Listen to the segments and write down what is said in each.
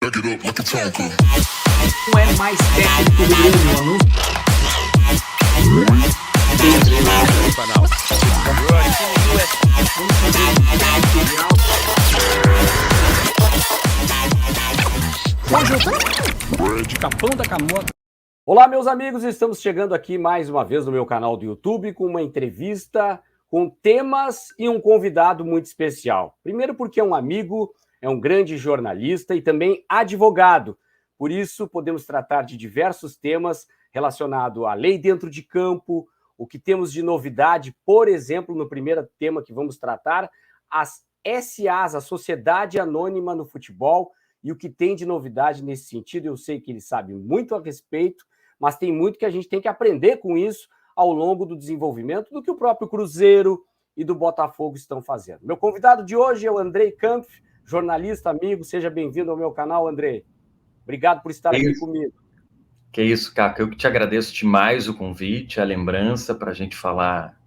Back it up like a Tonka. Não é mais técnico do Grêmio, mano. De Capão da Camota. Olá, meus amigos, estamos chegando aqui mais uma vez no meu canal do YouTube com uma entrevista com temas e um convidado muito especial. Primeiro porque é um amigo, é um grande jornalista e também advogado. Por isso, podemos tratar de diversos temas relacionados à lei dentro de campo, o que temos de novidade, por exemplo, no primeiro tema que vamos tratar, as SAs, a Sociedade Anônima no Futebol, e o que tem de novidade nesse sentido. Eu sei que ele sabe muito a respeito, mas tem muito que a gente tem que aprender com isso ao longo do desenvolvimento do que o próprio Cruzeiro e do Botafogo estão fazendo. Meu convidado de hoje é o Andrei Kampf, jornalista, amigo. Seja bem-vindo ao meu canal, Andrei. Obrigado por estar aqui comigo. Que isso, Caco. Eu que te agradeço demais o convite, a lembrança para a gente falar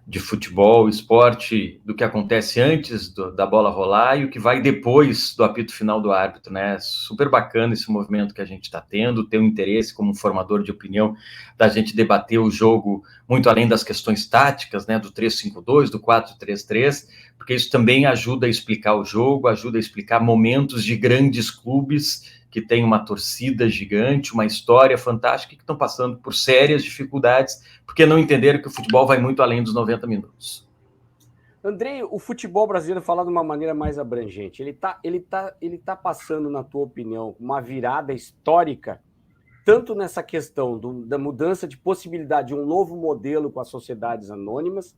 de futebol, esporte, do que acontece antes da bola rolar e o que vai depois do apito final do árbitro, né? Super bacana esse movimento que a gente está tendo, ter um interesse como um formador de opinião da gente debater o jogo muito além das questões táticas, né? Do 3-5-2, do 4-3-3, porque isso também ajuda a explicar o jogo, ajuda a explicar momentos de grandes clubes que têm uma torcida gigante, uma história fantástica e que estão passando por sérias dificuldades, porque não entenderam que o futebol vai muito além dos 90 minutos. Andrei, o futebol brasileiro, falar de uma maneira mais abrangente, ele tá passando, na tua opinião, uma virada histórica, tanto nessa questão da mudança de possibilidade de um novo modelo com as sociedades anônimas,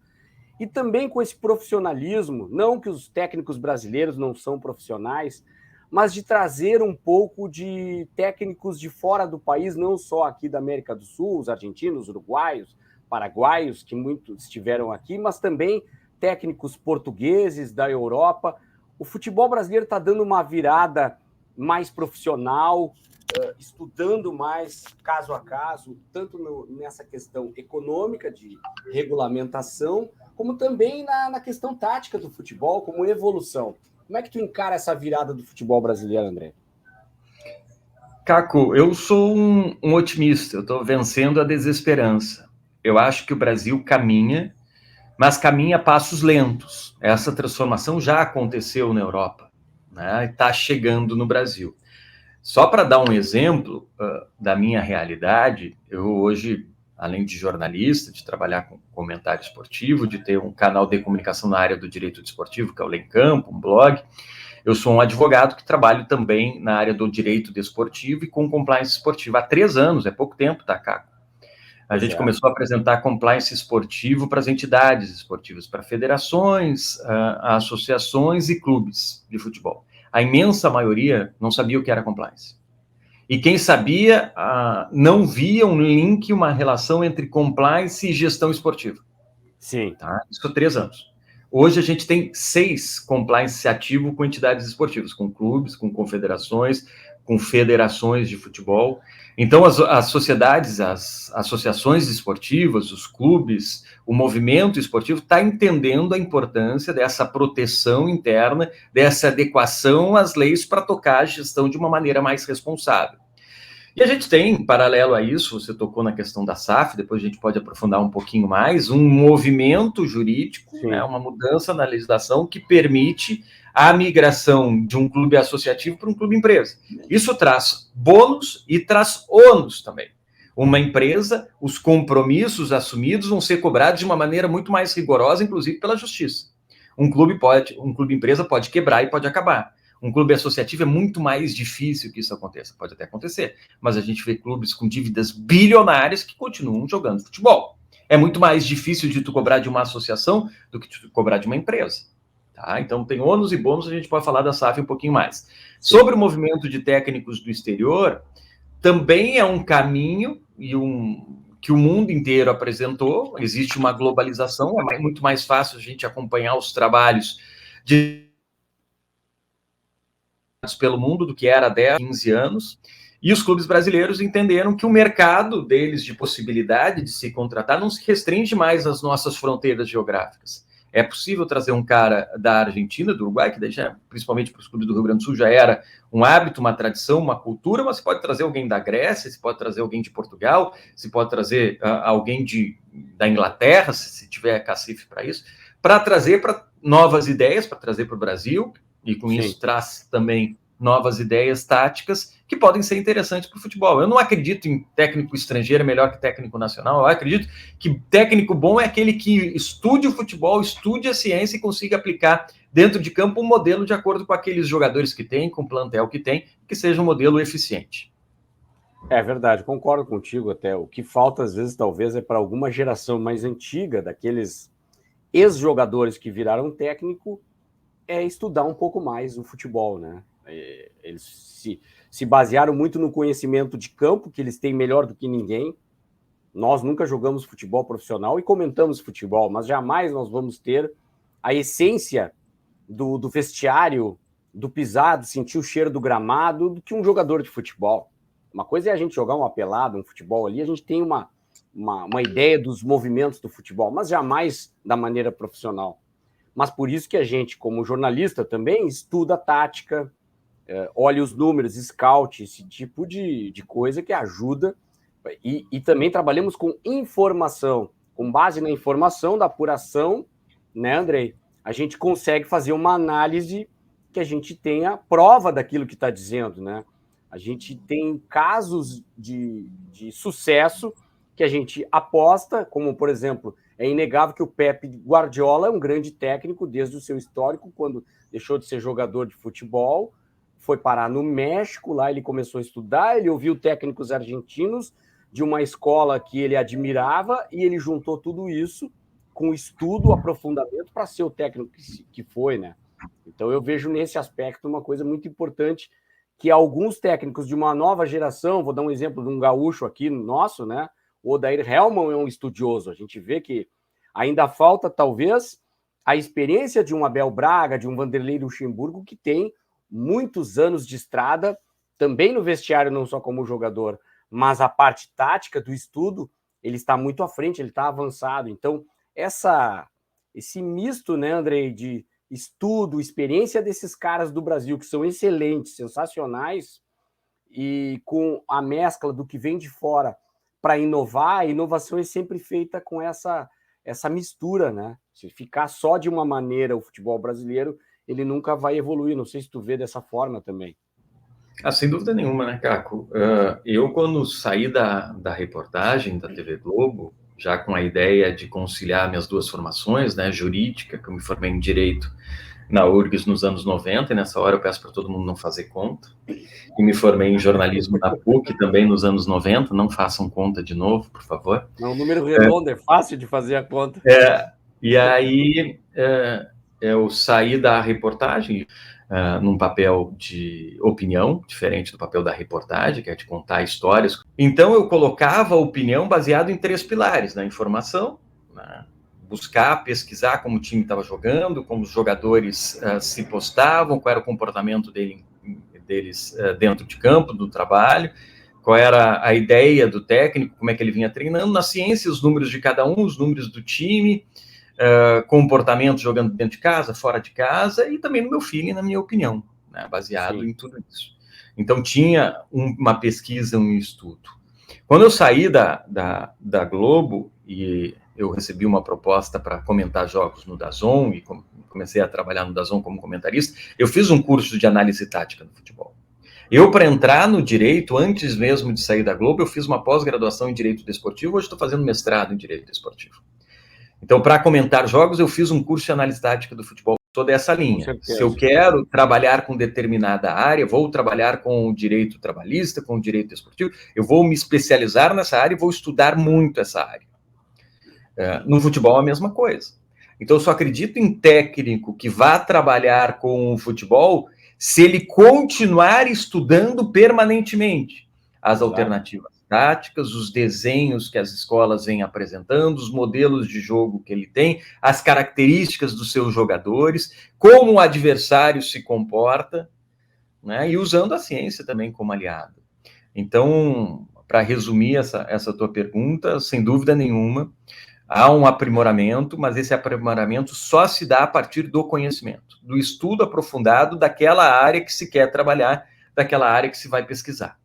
e também com esse profissionalismo, não que os técnicos brasileiros não são profissionais, mas de trazer um pouco de técnicos de fora do país, não só aqui da América do Sul, os argentinos, uruguaios, paraguaios, que muitos estiveram aqui, mas também técnicos portugueses da Europa. O futebol brasileiro está dando uma virada mais profissional, estudando mais caso a caso, tanto nessa questão econômica de regulamentação, como também na questão tática do futebol, como evolução. Como é que tu encara essa virada do futebol brasileiro, André? Caco, eu sou um otimista, eu estou vencendo a desesperança. Eu acho que o Brasil caminha, mas caminha a passos lentos. Essa transformação já aconteceu na Europa, né? E está chegando no Brasil. Só para dar um exemplo da minha realidade, eu hoje, além de jornalista, de trabalhar com comentário esportivo, de ter um canal de comunicação na área do direito desportivo, que é o Lei em Campo, um blog, eu sou um advogado que trabalho também na área do direito desportivo e com compliance esportivo. Há 3 anos, é pouco tempo, tá, Caco? A gente começou a apresentar compliance esportivo para as entidades esportivas, para federações, associações e clubes de futebol. A imensa maioria não sabia o que era compliance. E quem sabia, não via um link, uma relação entre compliance e gestão esportiva. Sim. Tá? Isso há 3 anos. Hoje a gente tem 6 compliance ativo com entidades esportivas, com clubes, com confederações, com federações de futebol. Então, as sociedades, as associações esportivas, os clubes, o movimento esportivo está entendendo a importância dessa proteção interna, dessa adequação às leis para tocar a gestão de uma maneira mais responsável. E a gente tem, em paralelo a isso, você tocou na questão da SAF, depois a gente pode aprofundar um pouquinho mais, um movimento jurídico, né, uma mudança na legislação que permite a migração de um clube associativo para um clube empresa. Isso traz bônus e traz ônus também. Uma empresa, os compromissos assumidos vão ser cobrados de uma maneira muito mais rigorosa, inclusive pela justiça. Um clube empresa pode quebrar e pode acabar. Um clube associativo é muito mais difícil que isso aconteça. Pode até acontecer, mas a gente vê clubes com dívidas bilionárias que continuam jogando futebol. É muito mais difícil de tu cobrar de uma associação do que tu cobrar de uma empresa. Tá? Então tem ônus e bônus, a gente pode falar da SAF um pouquinho mais. Sim. Sobre o movimento de técnicos do exterior, também é um caminho que o mundo inteiro apresentou. Existe uma globalização, é muito mais fácil a gente acompanhar os trabalhos pelo mundo do que era há 10, 15 anos, e os clubes brasileiros entenderam que o mercado deles de possibilidade de se contratar não se restringe mais às nossas fronteiras geográficas. É possível trazer um cara da Argentina, do Uruguai, que daí já, principalmente para os clubes do Rio Grande do Sul, já era um hábito, uma tradição, uma cultura, mas você pode trazer alguém da Grécia, você pode trazer alguém de Portugal, você pode trazer alguém da Inglaterra, se tiver cacife para isso, para trazer para novas ideias, para trazer para o Brasil, e com isso traz também novas ideias táticas que podem ser interessantes para o futebol. Eu não acredito em técnico estrangeiro melhor que técnico nacional, eu acredito que técnico bom é aquele que estude o futebol, estude a ciência e consiga aplicar dentro de campo um modelo de acordo com aqueles jogadores que tem, com o plantel que tem, que seja um modelo eficiente. É verdade, concordo contigo até. O que falta, às vezes, talvez, é para alguma geração mais antiga, daqueles ex-jogadores que viraram técnico, é estudar um pouco mais o futebol, né? Eles se basearam muito no conhecimento de campo, que eles têm melhor do que ninguém. Nós nunca jogamos futebol profissional e comentamos futebol, mas jamais nós vamos ter a essência do vestiário, do pisar, de sentir o cheiro do gramado, do que um jogador de futebol. Uma coisa é a gente jogar uma pelada, um futebol ali, a gente tem uma ideia dos movimentos do futebol, mas jamais da maneira profissional. Mas por isso que a gente, como jornalista, também estuda a tática, olha os números, scout, esse tipo de coisa que ajuda. E também trabalhamos com informação. Com base na informação, da apuração, né, Andrei? A gente consegue fazer uma análise que a gente tenha prova daquilo que está dizendo, né? A gente tem casos de sucesso que a gente aposta, como, por exemplo, é inegável que o Pep Guardiola é um grande técnico desde o seu histórico, quando deixou de ser jogador de futebol, foi parar no México, lá ele começou a estudar, ele ouviu técnicos argentinos de uma escola que ele admirava e ele juntou tudo isso com estudo, aprofundamento para ser o técnico que foi, né? Então eu vejo nesse aspecto uma coisa muito importante, que alguns técnicos de uma nova geração, vou dar um exemplo de um gaúcho aqui nosso, né? O Odair Hellmann é um estudioso. A gente vê que ainda falta, talvez, a experiência de um Abel Braga, de um Vanderlei Luxemburgo, que tem muitos anos de estrada, também no vestiário, não só como jogador, mas a parte tática do estudo, ele está muito à frente, ele está avançado. Então, esse misto, né, Andrei, de estudo, experiência desses caras do Brasil, que são excelentes, sensacionais, e com a mescla do que vem de fora para inovar, a inovação é sempre feita com essa mistura, né? Se ficar só de uma maneira o futebol brasileiro, ele nunca vai evoluir. Não sei se tu vê dessa forma também. Sem dúvida nenhuma, né, Caco? Eu, quando saí da reportagem da TV Globo, já com a ideia de conciliar minhas duas formações, né, jurídica, que eu me formei em Direito na URGS nos anos 90, e nessa hora eu peço para todo mundo não fazer conta, e me formei em jornalismo na PUC também nos anos 90, não façam conta de novo, por favor. Não, um número redondo, é fácil de fazer a conta. E aí eu saí da reportagem num papel de opinião, diferente do papel da reportagem, que é de contar histórias. Então eu colocava a opinião baseado em 3 pilares, na informação, né? Buscar, pesquisar como o time estava jogando, como os jogadores se postavam, qual era o comportamento deles dentro de campo, do trabalho, qual era a ideia do técnico, como é que ele vinha treinando, na ciência, os números de cada um, os números do time, comportamento jogando dentro de casa, fora de casa, e também no meu feeling, na minha opinião, né, baseado em tudo isso. Então tinha uma pesquisa, um estudo. Quando eu saí da Globo e eu recebi uma proposta para comentar jogos no DAZN e comecei a trabalhar no DAZN como comentarista, eu fiz um curso de análise tática no futebol. Eu, para entrar no direito, antes mesmo de sair da Globo, eu fiz uma pós-graduação em Direito Desportivo, hoje estou fazendo mestrado em Direito Desportivo. Então, para comentar jogos, eu fiz um curso de análise tática do futebol. Sou dessa linha. Se eu quero trabalhar com determinada área, vou trabalhar com o direito trabalhista, com o direito desportivo, eu vou me especializar nessa área e vou estudar muito essa área. No futebol, a mesma coisa. Então, eu só acredito em técnico que vá trabalhar com o futebol se ele continuar estudando permanentemente as alternativas táticas, os desenhos que as escolas vêm apresentando, os modelos de jogo que ele tem, as características dos seus jogadores, como o adversário se comporta, né? E usando a ciência também como aliado. Então, para resumir essa tua pergunta, sem dúvida nenhuma, Há um aprimoramento, mas esse aprimoramento só se dá a partir do conhecimento, do estudo aprofundado daquela área que se quer trabalhar, daquela área que se vai pesquisar.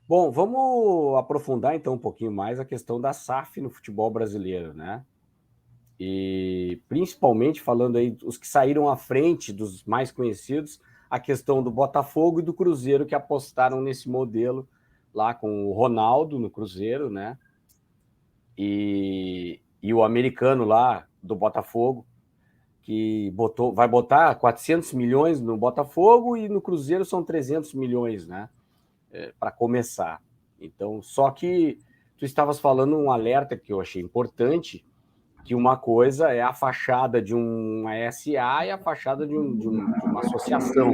Bom, vamos aprofundar então um pouquinho mais a questão da SAF no futebol brasileiro, né? E principalmente falando aí os que saíram à frente dos mais conhecidos, a questão do Botafogo e do Cruzeiro que apostaram nesse modelo lá com o Ronaldo no Cruzeiro, né? E o americano lá do Botafogo, que vai botar 400 milhões no Botafogo e no Cruzeiro são 300 milhões, né? Para começar. Então, só que tu estavas falando um alerta que eu achei importante, que uma coisa é a fachada de uma SA e a fachada de uma associação.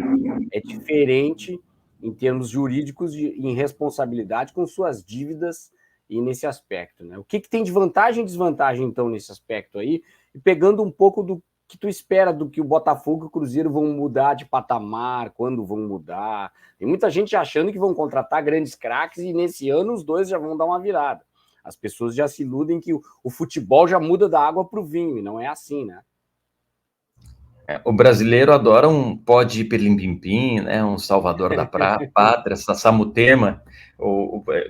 É diferente em termos jurídicos em responsabilidade com suas dívidas e nesse aspecto, né? O que tem de vantagem e desvantagem, então, nesse aspecto aí? E pegando um pouco do que tu espera do que o Botafogo e o Cruzeiro vão mudar de patamar, quando vão mudar. Tem muita gente achando que vão contratar grandes craques e nesse ano os dois já vão dar uma virada. As pessoas já se iludem que o futebol já muda da água para o vinho, e não é assim, né? O brasileiro adora um pó de hiperlimpimpim, né? Um salvador da pátria, Sassamutema,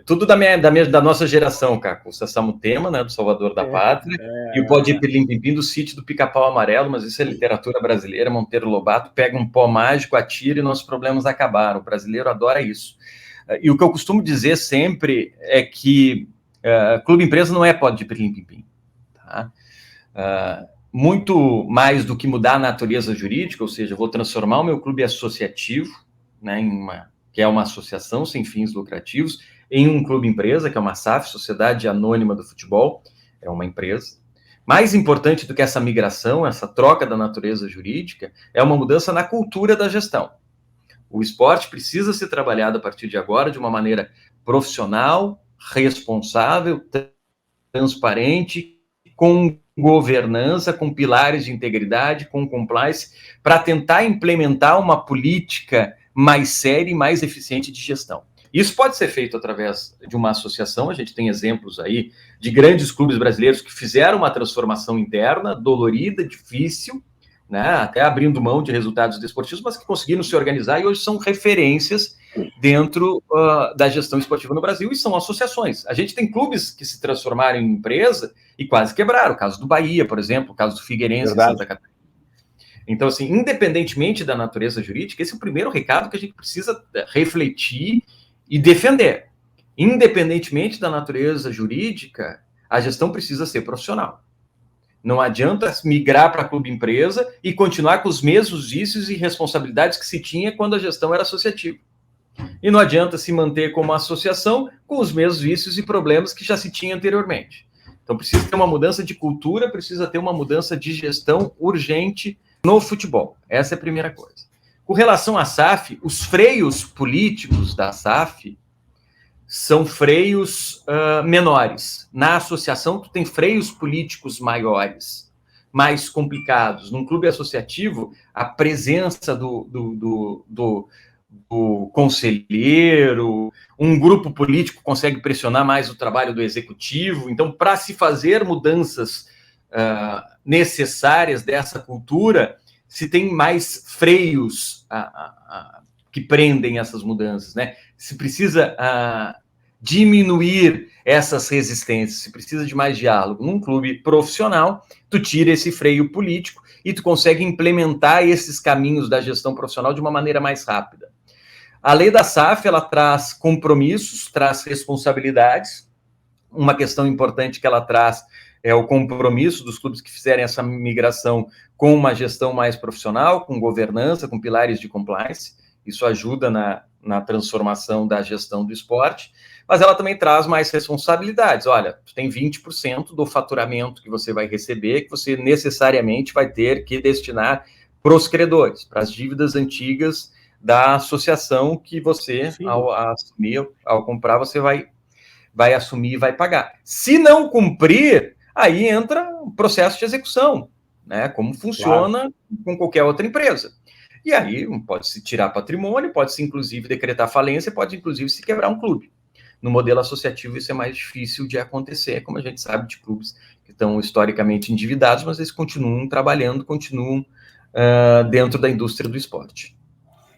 tudo da nossa geração, cara. O Sassamutema, né? Do salvador da pátria, e o pó de hiperlimpimpim do sítio do Pica-Pau Amarelo, mas isso é literatura brasileira. Monteiro Lobato pega um pó mágico, atira e nossos problemas acabaram. O brasileiro adora isso. E o que eu costumo dizer sempre é que clube empresa não é pó de hiperlimpimpim, tá? Muito mais do que mudar a natureza jurídica, ou seja, eu vou transformar o meu clube associativo, né, que é uma associação sem fins lucrativos, em um clube empresa, que é uma SAF, Sociedade Anônima do Futebol, é uma empresa. Mais importante do que essa migração, essa troca da natureza jurídica, é uma mudança na cultura da gestão. O esporte precisa ser trabalhado a partir de agora de uma maneira profissional, responsável, transparente, com governança, com pilares de integridade, com compliance, para tentar implementar uma política mais séria e mais eficiente de gestão. Isso pode ser feito através de uma associação. A gente tem exemplos aí de grandes clubes brasileiros que fizeram uma transformação interna, dolorida, difícil, né, até abrindo mão de resultados desportivos, mas que conseguiram se organizar e hoje são referências dentro da gestão esportiva no Brasil, e são associações. A gente tem clubes que se transformaram em empresa e quase quebraram, o caso do Bahia, por exemplo, o caso do Figueirense em Santa Catarina. Então, assim, independentemente da natureza jurídica, esse é o primeiro recado que a gente precisa refletir e defender. Independentemente da natureza jurídica, a gestão precisa ser profissional. Não adianta migrar para clube empresa e continuar com os mesmos vícios e responsabilidades que se tinha quando a gestão era associativa. E não adianta se manter como associação com os mesmos vícios e problemas que já se tinha anteriormente. Então precisa ter uma mudança de cultura, precisa ter uma mudança de gestão urgente no futebol. Essa é a primeira coisa. Com relação à SAF, os freios políticos da SAF são freios menores. Na associação, tu tem freios políticos maiores, mais complicados. Num clube associativo, a presença do conselheiro, um grupo político consegue pressionar mais o trabalho do executivo. Então, para se fazer mudanças necessárias dessa cultura, se tem mais freios que prendem essas mudanças, né? Se precisa diminuir essas resistências, se precisa de mais diálogo. Num clube profissional, tu tira esse freio político e tu consegue implementar esses caminhos da gestão profissional de uma maneira mais rápida. A lei da SAF, ela traz compromissos, traz responsabilidades. Uma questão importante que ela traz é o compromisso dos clubes que fizerem essa migração com uma gestão mais profissional, com governança, com pilares de compliance. Isso ajuda na transformação da gestão do esporte, mas ela também traz mais responsabilidades. Olha, tu tem 20% do faturamento que você vai receber, que você necessariamente vai ter que destinar para os credores, para as dívidas antigas da associação que você, ao comprar, você vai assumir e vai pagar. Se não cumprir, aí entra o processo de execução, né? Como funciona com qualquer outra empresa. E aí pode-se tirar patrimônio, pode-se inclusive decretar falência, pode inclusive se quebrar um clube. No modelo associativo, isso é mais difícil de acontecer, como a gente sabe de clubes que estão historicamente endividados, mas eles continuam trabalhando, continuam dentro da indústria do esporte.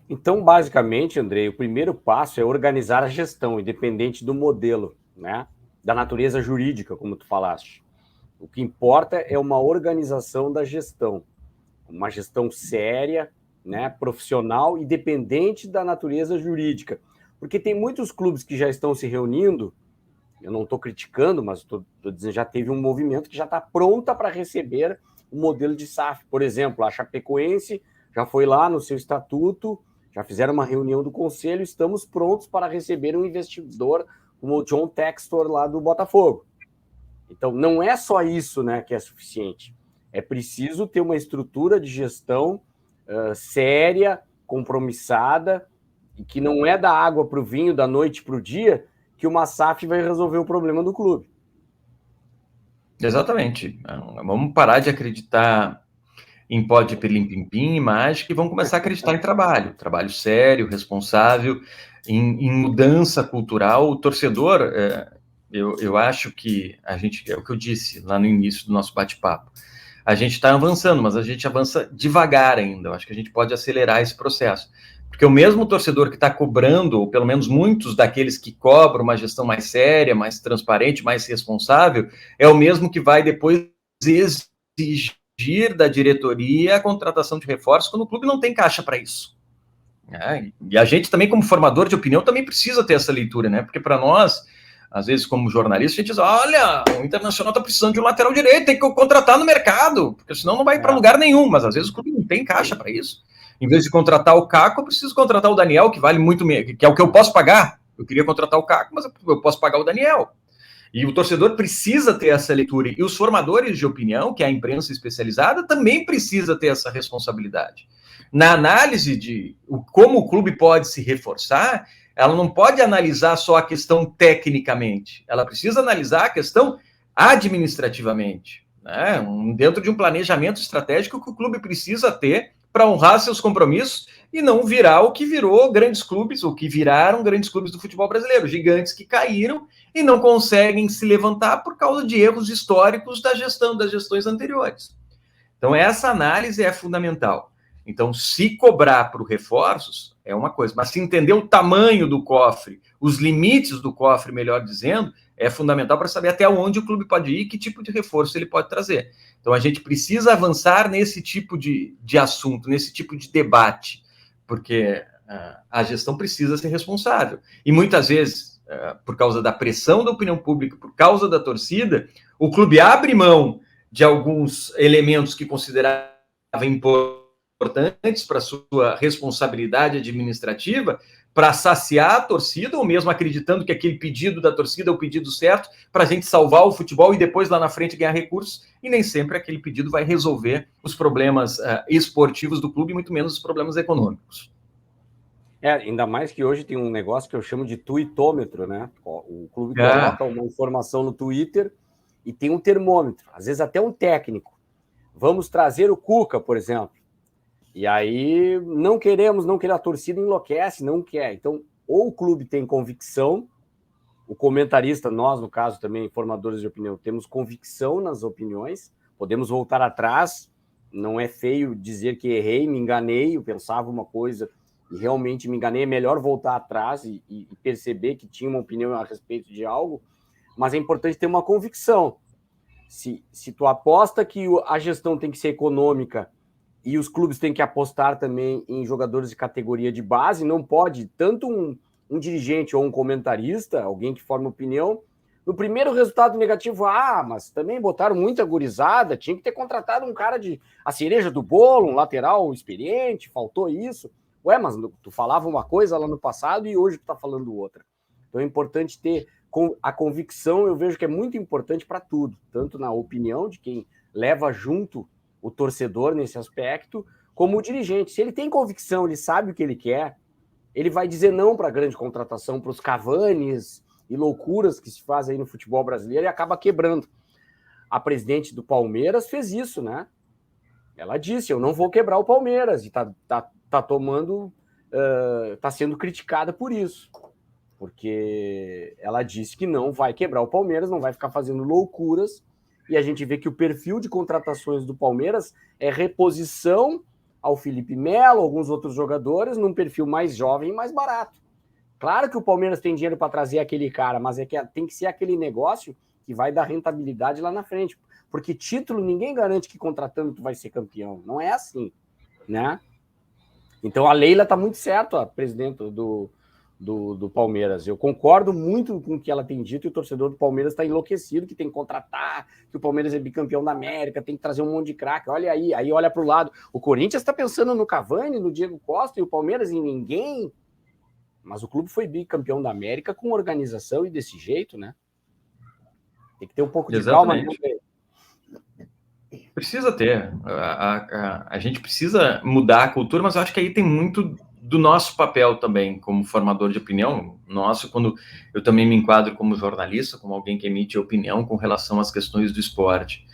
Então, basicamente, Andrei, o primeiro passo é organizar a gestão, independente do modelo, né? Da natureza jurídica, como tu falaste. O que importa é uma organização da gestão, uma gestão séria, né, profissional, independente da natureza jurídica. Porque tem muitos clubes que já estão se reunindo, eu não estou criticando, mas estou dizendo, já teve um movimento que já está pronta para receber o modelo de SAF. Por exemplo, a Chapecoense já foi lá no seu estatuto, já fizeram uma reunião do conselho, estamos prontos para receber um investidor como o John Textor lá do Botafogo. Então, não é só isso, né, que é suficiente. É preciso ter uma estrutura de gestão séria, compromissada, e que não é da água para o vinho, da noite para o dia, que uma SAF vai resolver o problema do clube. Exatamente. Vamos parar de acreditar em pó de pirlim-pim-pim e mágica e vamos começar a acreditar em trabalho sério, responsável, em mudança cultural. O torcedor, eu acho que a gente, é o que eu disse lá no início do nosso bate-papo, a gente está avançando, mas a gente avança devagar ainda. Eu acho que a gente pode acelerar esse processo. Porque o mesmo torcedor que está cobrando, ou pelo menos muitos daqueles que cobram uma gestão mais séria, mais transparente, mais responsável, é o mesmo que vai depois exigir da diretoria a contratação de reforços quando o clube não tem caixa para isso. E a gente também, como formador de opinião, também precisa ter essa leitura, né? Porque para nós, às vezes, como jornalista, a gente diz, olha, o Internacional está precisando de um lateral direito, tem que contratar no mercado, porque senão não vai para lugar nenhum, mas às vezes o clube não tem caixa para isso. Em vez de contratar o Caco, eu preciso contratar o Daniel, que vale muito menos, que é o que eu posso pagar. Eu queria contratar o Caco, mas eu posso pagar o Daniel. E o torcedor precisa ter essa leitura. E os formadores de opinião, que é a imprensa especializada, também precisa ter essa responsabilidade. Na análise de como o clube pode se reforçar, ela não pode analisar só a questão tecnicamente. Ela precisa analisar a questão administrativamente, né? Dentro de um planejamento estratégico que o clube precisa ter para honrar seus compromissos e não virar o que virou grandes clubes, ou que viraram grandes clubes do futebol brasileiro, gigantes que caíram e não conseguem se levantar por causa de erros históricos das gestões anteriores. Então, essa análise é fundamental. Então, se cobrar por reforços é uma coisa, mas se entender o tamanho do cofre, os limites do cofre, melhor dizendo, é fundamental para saber até onde o clube pode ir e que tipo de reforço ele pode trazer. Então, a gente precisa avançar nesse tipo de assunto, nesse tipo de debate, porque a gestão precisa ser responsável. E muitas vezes, por causa da pressão da opinião pública, por causa da torcida, o clube abre mão de alguns elementos que considerava importantes para a sua responsabilidade administrativa, para saciar a torcida, ou mesmo acreditando que aquele pedido da torcida é o pedido certo para a gente salvar o futebol e depois lá na frente ganhar recursos, e nem sempre aquele pedido vai resolver os problemas esportivos do clube, muito menos os problemas econômicos. Ainda mais que hoje tem um negócio que eu chamo de tuitômetro, né? O clube coloca uma informação no Twitter e tem um termômetro, às vezes até um técnico. Vamos trazer o Cuca, por exemplo. E aí não quer, a torcida enlouquece, não quer. Então, ou o clube tem convicção, o comentarista, nós, no caso também, formadores de opinião, temos convicção nas opiniões, podemos voltar atrás, não é feio dizer que errei, me enganei, eu pensava uma coisa e realmente me enganei, é melhor voltar atrás e perceber que tinha uma opinião a respeito de algo, mas é importante ter uma convicção. Se tu aposta que a gestão tem que ser econômica e os clubes têm que apostar também em jogadores de categoria de base, não pode tanto um dirigente ou um comentarista, alguém que forma opinião, no primeiro resultado negativo, mas também botaram muita gurizada, tinha que ter contratado um cara a cereja do bolo, um lateral experiente, faltou isso. Ué, mas tu falava uma coisa lá no passado e hoje tu tá falando outra. Então é importante ter a convicção, eu vejo que é muito importante para tudo, tanto na opinião de quem leva junto o torcedor nesse aspecto, como o dirigente. Se ele tem convicção, ele sabe o que ele quer, ele vai dizer não para a grande contratação, para os Cavanis e loucuras que se fazem aí no futebol brasileiro e acaba quebrando. A presidente do Palmeiras fez isso, né? Ela disse, eu não vou quebrar o Palmeiras, e tá sendo criticada por isso. porque ela disse que não vai quebrar o Palmeiras, não vai ficar fazendo loucuras, e a gente vê que o perfil de contratações do Palmeiras é reposição ao Felipe Melo, alguns outros jogadores, num perfil mais jovem e mais barato. Claro que o Palmeiras tem dinheiro para trazer aquele cara, mas é que tem que ser aquele negócio que vai dar rentabilidade lá na frente, porque título ninguém garante que contratando tu vai ser campeão, não é assim, né? Então a Leila está muito certa, a presidente do Palmeiras. Eu concordo muito com o que ela tem dito, e o torcedor do Palmeiras está enlouquecido, que tem que contratar, que o Palmeiras é bicampeão da América, tem que trazer um monte de craque. Olha aí olha para o lado. O Corinthians está pensando no Cavani, no Diego Costa, e o Palmeiras em ninguém. Mas o clube foi bicampeão da América com organização e desse jeito, né? Tem que ter um pouco de calma. Precisa ter. A gente precisa mudar a cultura, mas eu acho que aí tem muito do nosso papel também, como formador de opinião, quando eu também me enquadro como jornalista, como alguém que emite opinião com relação às questões do esporte.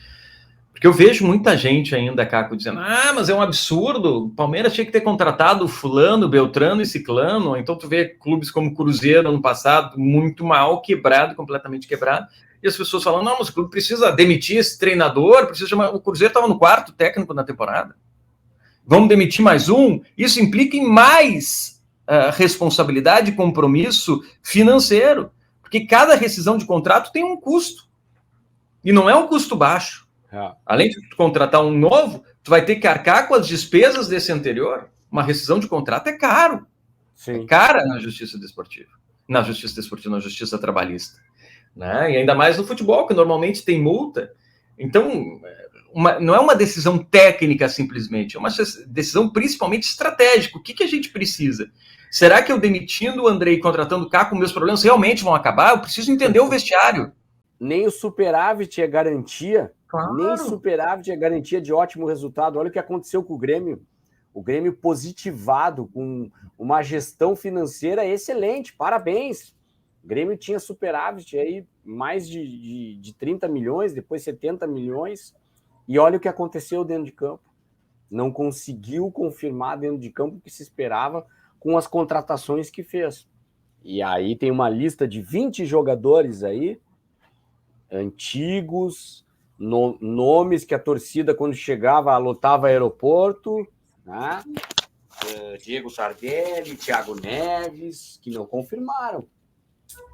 Porque eu vejo muita gente ainda, Caco, dizendo, mas é um absurdo, o Palmeiras tinha que ter contratado fulano, Beltrano e Ciclano, ou então tu vê clubes como Cruzeiro, ano passado, muito mal, quebrado, completamente quebrado, e as pessoas falam, não, mas o clube precisa demitir esse treinador, precisa chamar... O Cruzeiro estava no 4º técnico na temporada. Vamos demitir mais um? Isso implica em mais responsabilidade e compromisso financeiro, porque cada rescisão de contrato tem um custo, e não é um custo baixo. Além de contratar um novo, tu vai ter que arcar com as despesas desse anterior. Uma rescisão de contrato é caro. Sim. É cara na justiça desportiva. Na justiça trabalhista. Né? E ainda mais no futebol, que normalmente tem multa. Então, não é uma decisão técnica simplesmente, é uma decisão principalmente estratégica. O que a gente precisa? Será que eu demitindo o Andrei e contratando o Caco, meus problemas realmente vão acabar? Eu preciso entender o vestiário. Nem o superávit é garantia. Claro. Nem superávit é garantia de ótimo resultado. Olha o que aconteceu com o Grêmio. O Grêmio positivado, com uma gestão financeira excelente. Parabéns. O Grêmio tinha superávit aí, mais de 30 milhões, depois 70 milhões. E olha o que aconteceu dentro de campo. Não conseguiu confirmar dentro de campo o que se esperava com as contratações que fez. E aí tem uma lista de 20 jogadores aí, antigos, nomes que a torcida, quando chegava, lotava aeroporto, né? Diego Tardelli, Thiago Neves, que não confirmaram.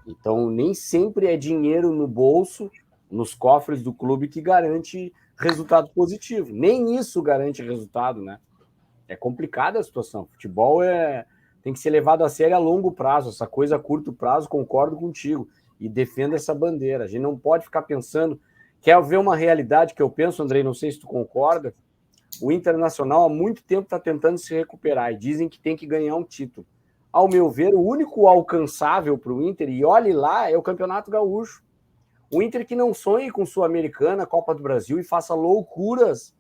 Então, nem sempre é dinheiro no bolso, nos cofres do clube, que garante resultado positivo. Nem isso garante resultado, né? É complicada a situação. Futebol tem que ser levado a sério a longo prazo. Essa coisa a curto prazo, concordo contigo. E defendo essa bandeira. A gente não pode ficar pensando... Quer ver uma realidade que eu penso, Andrei, não sei se tu concorda? O Internacional há muito tempo está tentando se recuperar e dizem que tem que ganhar um título. Ao meu ver, o único alcançável para o Inter, e olhe lá, é o Campeonato Gaúcho. O Inter que não sonhe com Sul-Americana, Copa do Brasil e faça loucuras,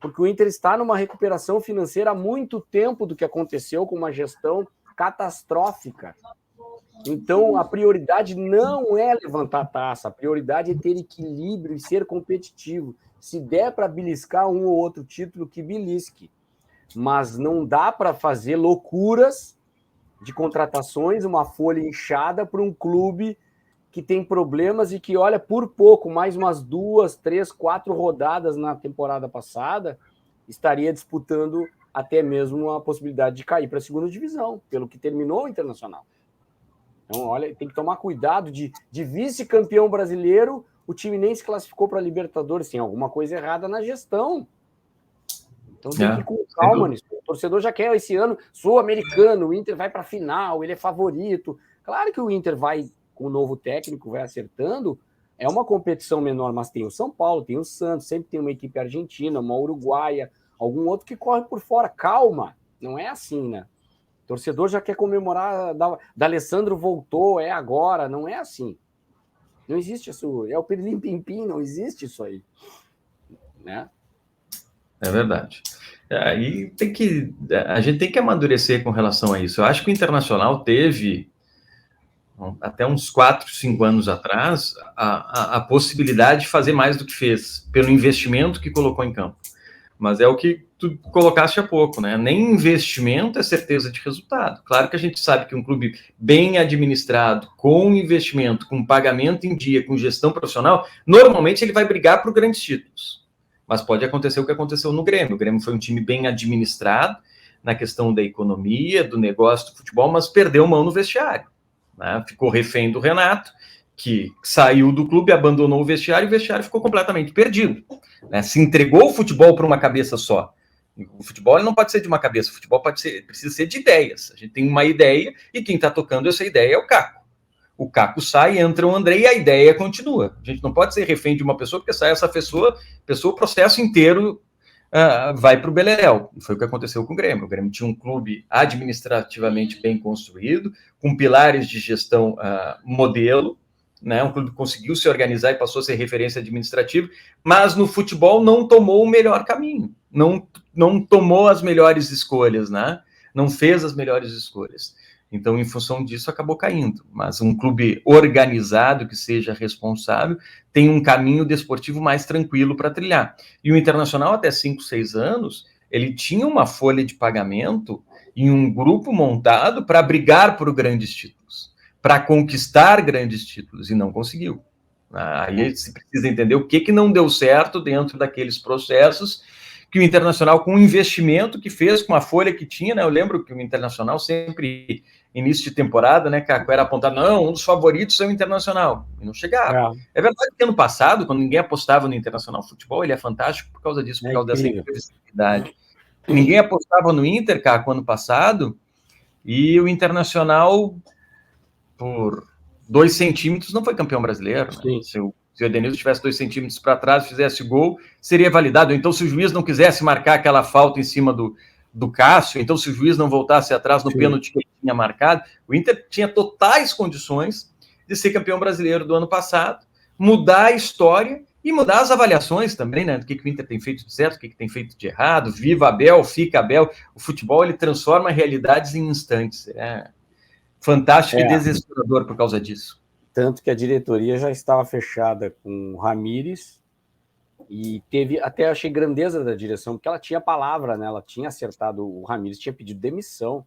porque o Inter está numa recuperação financeira há muito tempo do que aconteceu com uma gestão catastrófica. Então, a prioridade não é levantar a taça, a prioridade é ter equilíbrio e ser competitivo. Se der para beliscar um ou outro título, que belisque. Mas não dá para fazer loucuras de contratações, uma folha inchada para um clube que tem problemas e que, olha, por pouco, mais umas 2, 3, 4 rodadas na temporada passada, estaria disputando até mesmo a possibilidade de cair para a segunda divisão, pelo que terminou o Internacional. Então, olha, tem que tomar cuidado de vice-campeão brasileiro, o time nem se classificou para a Libertadores, tem alguma coisa errada na gestão. Então tem que ir com calma nisso. O torcedor já quer esse ano sul-americano, o Inter vai para a final, ele é favorito. Claro que o Inter vai, com o novo técnico, vai acertando, é uma competição menor, mas tem o São Paulo, tem o Santos, sempre tem uma equipe argentina, uma uruguaia, algum outro que corre por fora. Calma, não é assim, né? O torcedor já quer comemorar, da Alessandro voltou, é agora, não é assim. Não existe isso, é o pirlim-pim-pim, não existe isso aí. Né? É verdade. Aí a gente tem que amadurecer com relação a isso. Eu acho que o Internacional teve, até uns 4, 5 anos atrás, a possibilidade de fazer mais do que fez, pelo investimento que colocou em campo. Mas é o que tu colocaste há pouco, né? Nem investimento é certeza de resultado. Claro que a gente sabe que um clube bem administrado, com investimento, com pagamento em dia, com gestão profissional, normalmente ele vai brigar por grandes títulos. Mas pode acontecer o que aconteceu no Grêmio. O Grêmio foi um time bem administrado na questão da economia, do negócio do futebol, mas perdeu mão no vestiário, né? Ficou refém do Renato, que saiu do clube, abandonou o vestiário, e o vestiário ficou completamente perdido, né? Se entregou o futebol para uma cabeça só. O futebol ele não pode ser de uma cabeça, o futebol precisa ser de ideias. A gente tem uma ideia e quem está tocando essa ideia é o Caco. O Caco sai, entra o André e a ideia continua. A gente não pode ser refém de uma pessoa, porque sai essa pessoa o processo inteiro vai para o beleléu. Foi o que aconteceu com o Grêmio. O Grêmio tinha um clube administrativamente bem construído, com pilares de gestão modelo, né? Um clube que conseguiu se organizar e passou a ser referência administrativa, mas no futebol não tomou o melhor caminho, não tomou as melhores escolhas, né? Não fez as melhores escolhas. Então, em função disso, acabou caindo. Mas um clube organizado, que seja responsável, tem um caminho desportivo mais tranquilo para trilhar. E o Internacional, até 5, 6 anos, ele tinha uma folha de pagamento e um grupo montado para brigar por grandes títulos, para conquistar grandes títulos, e não conseguiu. Aí se precisa entender o que não deu certo dentro daqueles processos que o Internacional, com o investimento que fez, com a folha que tinha, né? Eu lembro que o Internacional sempre, início de temporada, né, Caco, era apontado, não, um dos favoritos é o Internacional, e não chegava. É verdade que ano passado, quando ninguém apostava no Internacional Futebol, ele é fantástico por causa disso, por causa dessa imprevisibilidade. Ninguém apostava no Inter, Caco, ano passado, e o Internacional, por 2 centímetros, não foi campeão brasileiro, né? Se o Edenilson tivesse 2 centímetros para trás, fizesse gol, seria validado. Então, se o juiz não quisesse marcar aquela falta em cima do Cássio, então se o juiz não voltasse atrás no pênalti que ele tinha marcado, o Inter tinha totais condições de ser campeão brasileiro do ano passado, mudar a história e mudar as avaliações também, né? Do que o Inter tem feito de certo, o que tem feito de errado. Viva Abel, fica Abel. O futebol, ele transforma realidades em instantes. É fantástico e desesperador por causa disso. Tanto que a diretoria já estava fechada com o Ramires e teve, até achei grandeza da direção, porque ela tinha palavra, né? Ela tinha acertado, o Ramires tinha pedido demissão.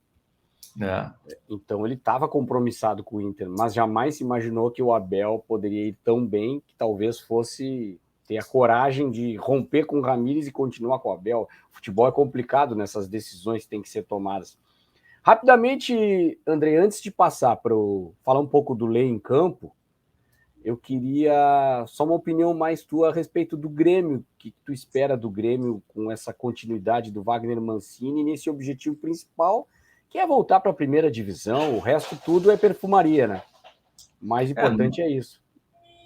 Então ele estava compromissado com o Inter, mas jamais se imaginou que o Abel poderia ir tão bem que talvez fosse ter a coragem de romper com o Ramires e continuar com o Abel. O futebol é complicado nessas decisões que têm que ser tomadas. Rapidamente, André, antes de passar para falar um pouco do Lei em Campo, eu queria só uma opinião mais tua a respeito do Grêmio. O que tu espera do Grêmio com essa continuidade do Wagner Mancini nesse objetivo principal, que é voltar para a primeira divisão? O resto tudo é perfumaria, né? O mais importante é isso.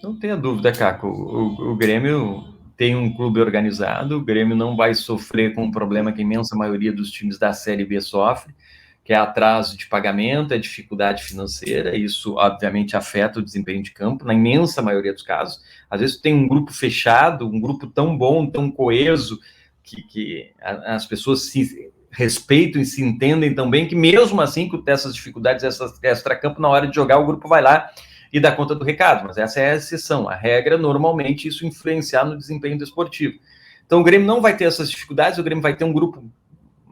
Não tenha dúvida, Caco. O Grêmio tem um clube organizado, o Grêmio não vai sofrer com um problema que a imensa maioria dos times da Série B sofre, que é atraso de pagamento, é dificuldade financeira. Isso, obviamente, afeta o desempenho de campo, na imensa maioria dos casos. Às vezes tem um grupo fechado, um grupo tão bom, tão coeso, que as pessoas se respeitam e se entendem tão bem, que mesmo assim, com essas dificuldades, essas extracampo, na hora de jogar, o grupo vai lá e dá conta do recado. Mas essa é a exceção. A regra, normalmente, isso influenciar no desempenho desportivo. Então, o Grêmio não vai ter essas dificuldades, o Grêmio vai ter um grupo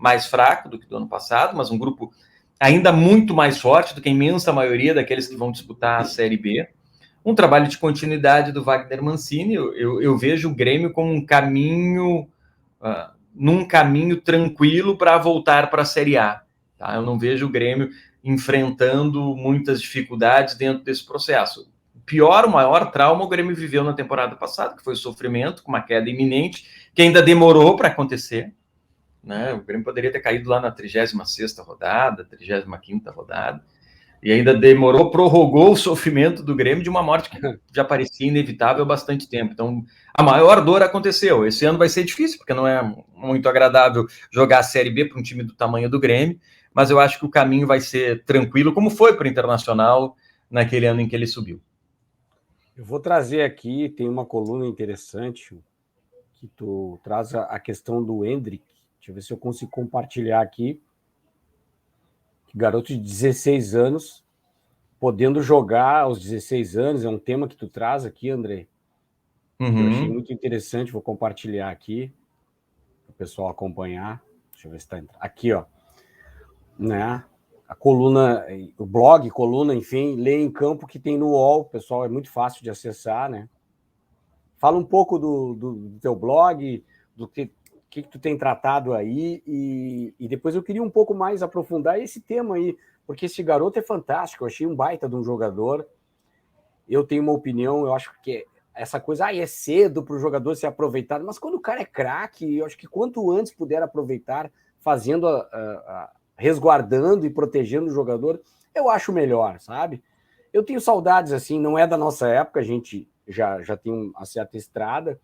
mais fraco do que do ano passado, mas um grupo ainda muito mais forte do que a imensa maioria daqueles que vão disputar a Série B. Um trabalho de continuidade do Wagner Mancini. Eu vejo o Grêmio como um caminho, num caminho tranquilo para voltar para a Série A. Tá? Eu não vejo o Grêmio enfrentando muitas dificuldades dentro desse processo. O maior trauma o Grêmio viveu na temporada passada, que foi o sofrimento, com uma queda iminente, que ainda demorou para acontecer. Né? O Grêmio poderia ter caído lá na 36ª rodada, 35ª rodada, e ainda prorrogou o sofrimento do Grêmio de uma morte que já parecia inevitável há bastante tempo. Então, a maior dor aconteceu. Esse ano vai ser difícil, porque não é muito agradável jogar a Série B para um time do tamanho do Grêmio, mas eu acho que o caminho vai ser tranquilo, como foi para o Internacional naquele ano em que ele subiu. Eu vou trazer aqui, tem uma coluna interessante, que tu traz a questão do Endrick. Deixa eu ver se eu consigo compartilhar aqui. Garoto de 16 anos, podendo jogar aos 16 anos, é um tema que tu traz aqui, André. Eu achei muito interessante, vou compartilhar aqui. pessoal acompanhar. Deixa eu ver se está entrando. Aqui, ó. Né? A coluna, o blog, coluna, enfim, Lê em Campo, que tem no UOL, pessoal, é muito fácil de acessar, né? Fala um pouco do teu blog, do que tu tem tratado aí, e depois eu queria um pouco mais aprofundar esse tema aí, porque esse garoto é fantástico, eu achei um baita de um jogador. Eu tenho uma opinião, eu acho que essa coisa, é cedo para o jogador ser aproveitado, mas quando o cara é craque, eu acho que quanto antes puder aproveitar, fazendo, resguardando e protegendo o jogador, eu acho melhor, sabe? Eu tenho saudades, assim, não é da nossa época, a gente já tem uma certa estrada,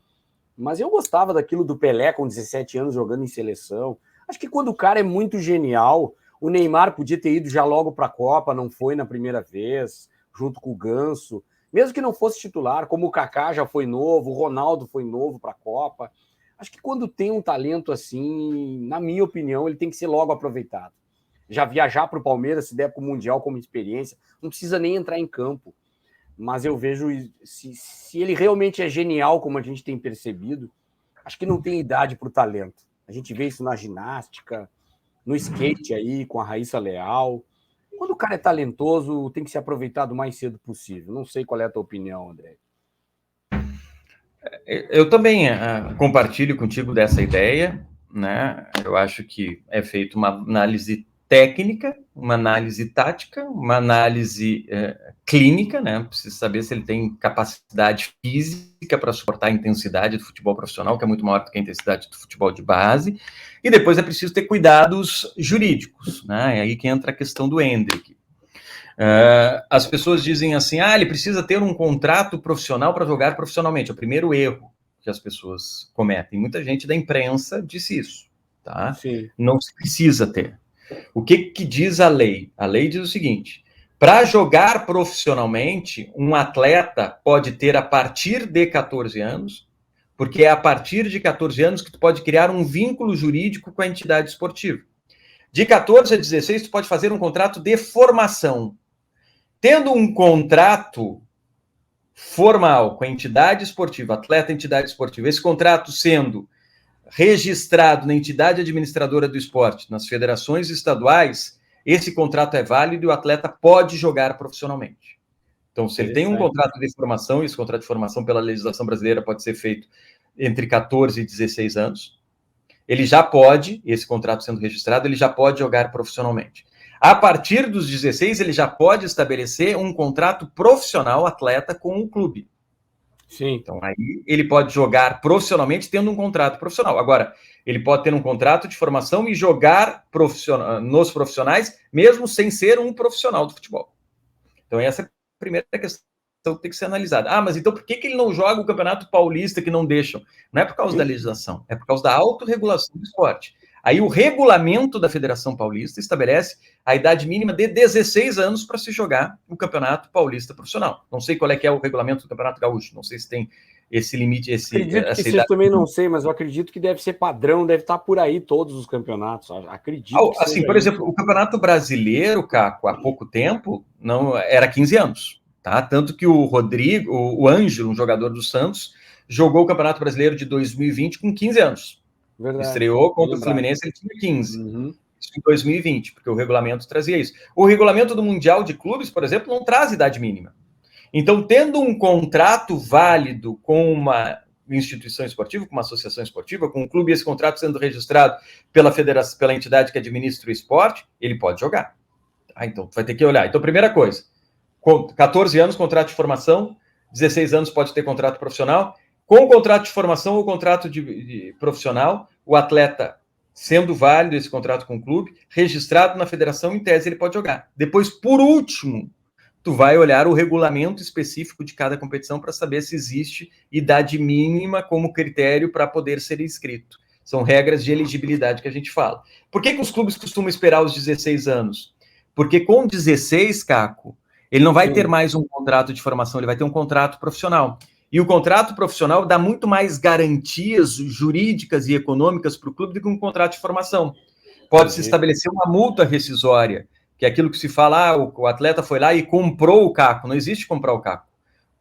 mas eu gostava daquilo do Pelé com 17 anos jogando em seleção. Acho que quando o cara é muito genial, o Neymar podia ter ido já logo para a Copa, não foi na primeira vez, junto com o Ganso, mesmo que não fosse titular, como o Kaká já foi novo, o Ronaldo foi novo para a Copa. Acho que quando tem um talento assim, na minha opinião, ele tem que ser logo aproveitado. Já viajar para o Palmeiras, se der para o Mundial como experiência, não precisa nem entrar em campo. Mas eu vejo, se ele realmente é genial, como a gente tem percebido, acho que não tem idade para o talento. A gente vê isso na ginástica, no skate aí, com a Raíssa Leal. Quando o cara é talentoso, tem que ser aproveitado o mais cedo possível. Não sei qual é a tua opinião, André. Eu também compartilho contigo dessa ideia, né? Eu acho que é feita uma análise técnica, uma análise tática, uma análise clínica, né? Precisa saber se ele tem capacidade física para suportar a intensidade do futebol profissional, que é muito maior do que a intensidade do futebol de base, e depois é preciso ter cuidados jurídicos, né? É aí que entra a questão do Endrick. As pessoas dizem assim, ele precisa ter um contrato profissional para jogar profissionalmente. É o primeiro erro que as pessoas cometem. Muita gente da imprensa disse isso, tá? Sim. Não se precisa ter. O que diz a lei? A lei diz o seguinte: para jogar profissionalmente, um atleta pode ter a partir de 14 anos, porque é a partir de 14 anos que tu pode criar um vínculo jurídico com a entidade esportiva. De 14 a 16, tu pode fazer um contrato de formação. Tendo um contrato formal com a entidade esportiva, atleta entidade esportiva, esse contrato sendo registrado na entidade administradora do esporte, nas federações estaduais, esse contrato é válido e o atleta pode jogar profissionalmente. Então, se ele tem um contrato de formação, e esse contrato de formação pela legislação brasileira pode ser feito entre 14 e 16 anos, ele já pode, esse contrato sendo registrado, ele já pode jogar profissionalmente. A partir dos 16, ele já pode estabelecer um contrato profissional atleta com o clube. Sim. Então, aí ele pode jogar profissionalmente tendo um contrato profissional. Agora, ele pode ter um contrato de formação e jogar nos profissionais, mesmo sem ser um profissional do futebol. Então, essa é a primeira questão que tem que ser analisada. Mas então por que ele não joga o Campeonato Paulista que não deixam? Não é por causa da legislação, é por causa da autorregulação do esporte. Aí o regulamento da Federação Paulista estabelece a idade mínima de 16 anos para se jogar o Campeonato Paulista Profissional. Não sei qual é que é o regulamento do Campeonato Gaúcho, não sei se tem esse limite, acredito que seja, também não sei, mas eu acredito que deve ser padrão, deve estar por aí todos os campeonatos. Acredito que assim, por exemplo, o Campeonato Brasileiro, Caco, há pouco tempo, não era 15 anos, tá? Tanto que o Rodrigo, o Ângelo, um jogador do Santos, jogou o Campeonato Brasileiro de 2020 com 15 anos. Verdade. Estreou contra o Fluminense, ele tinha 15. Isso em 2020, porque o regulamento trazia isso. O regulamento do Mundial de Clubes, por exemplo, não traz idade mínima. Então, tendo um contrato válido com uma instituição esportiva, com uma associação esportiva, com um clube, esse contrato sendo registrado pela federação, pela entidade que administra o esporte, ele pode jogar. Então, tu vai ter que olhar. Então, primeira coisa, 14 anos, contrato de formação, 16 anos pode ter contrato profissional. Com o contrato de formação ou contrato de profissional, o atleta, sendo válido esse contrato com o clube, registrado na federação, em tese ele pode jogar. Depois, por último, tu vai olhar o regulamento específico de cada competição para saber se existe idade mínima como critério para poder ser inscrito. São regras de elegibilidade que a gente fala. Por que os clubes costumam esperar os 16 anos? Porque com 16, Caco, ele não vai ter mais um contrato de formação, ele vai ter um contrato profissional. E o contrato profissional dá muito mais garantias jurídicas e econômicas para o clube do que um contrato de formação. Pode-se estabelecer uma multa rescisória, que é aquilo que se fala, o atleta foi lá e comprou o Caco. Não existe comprar o Caco.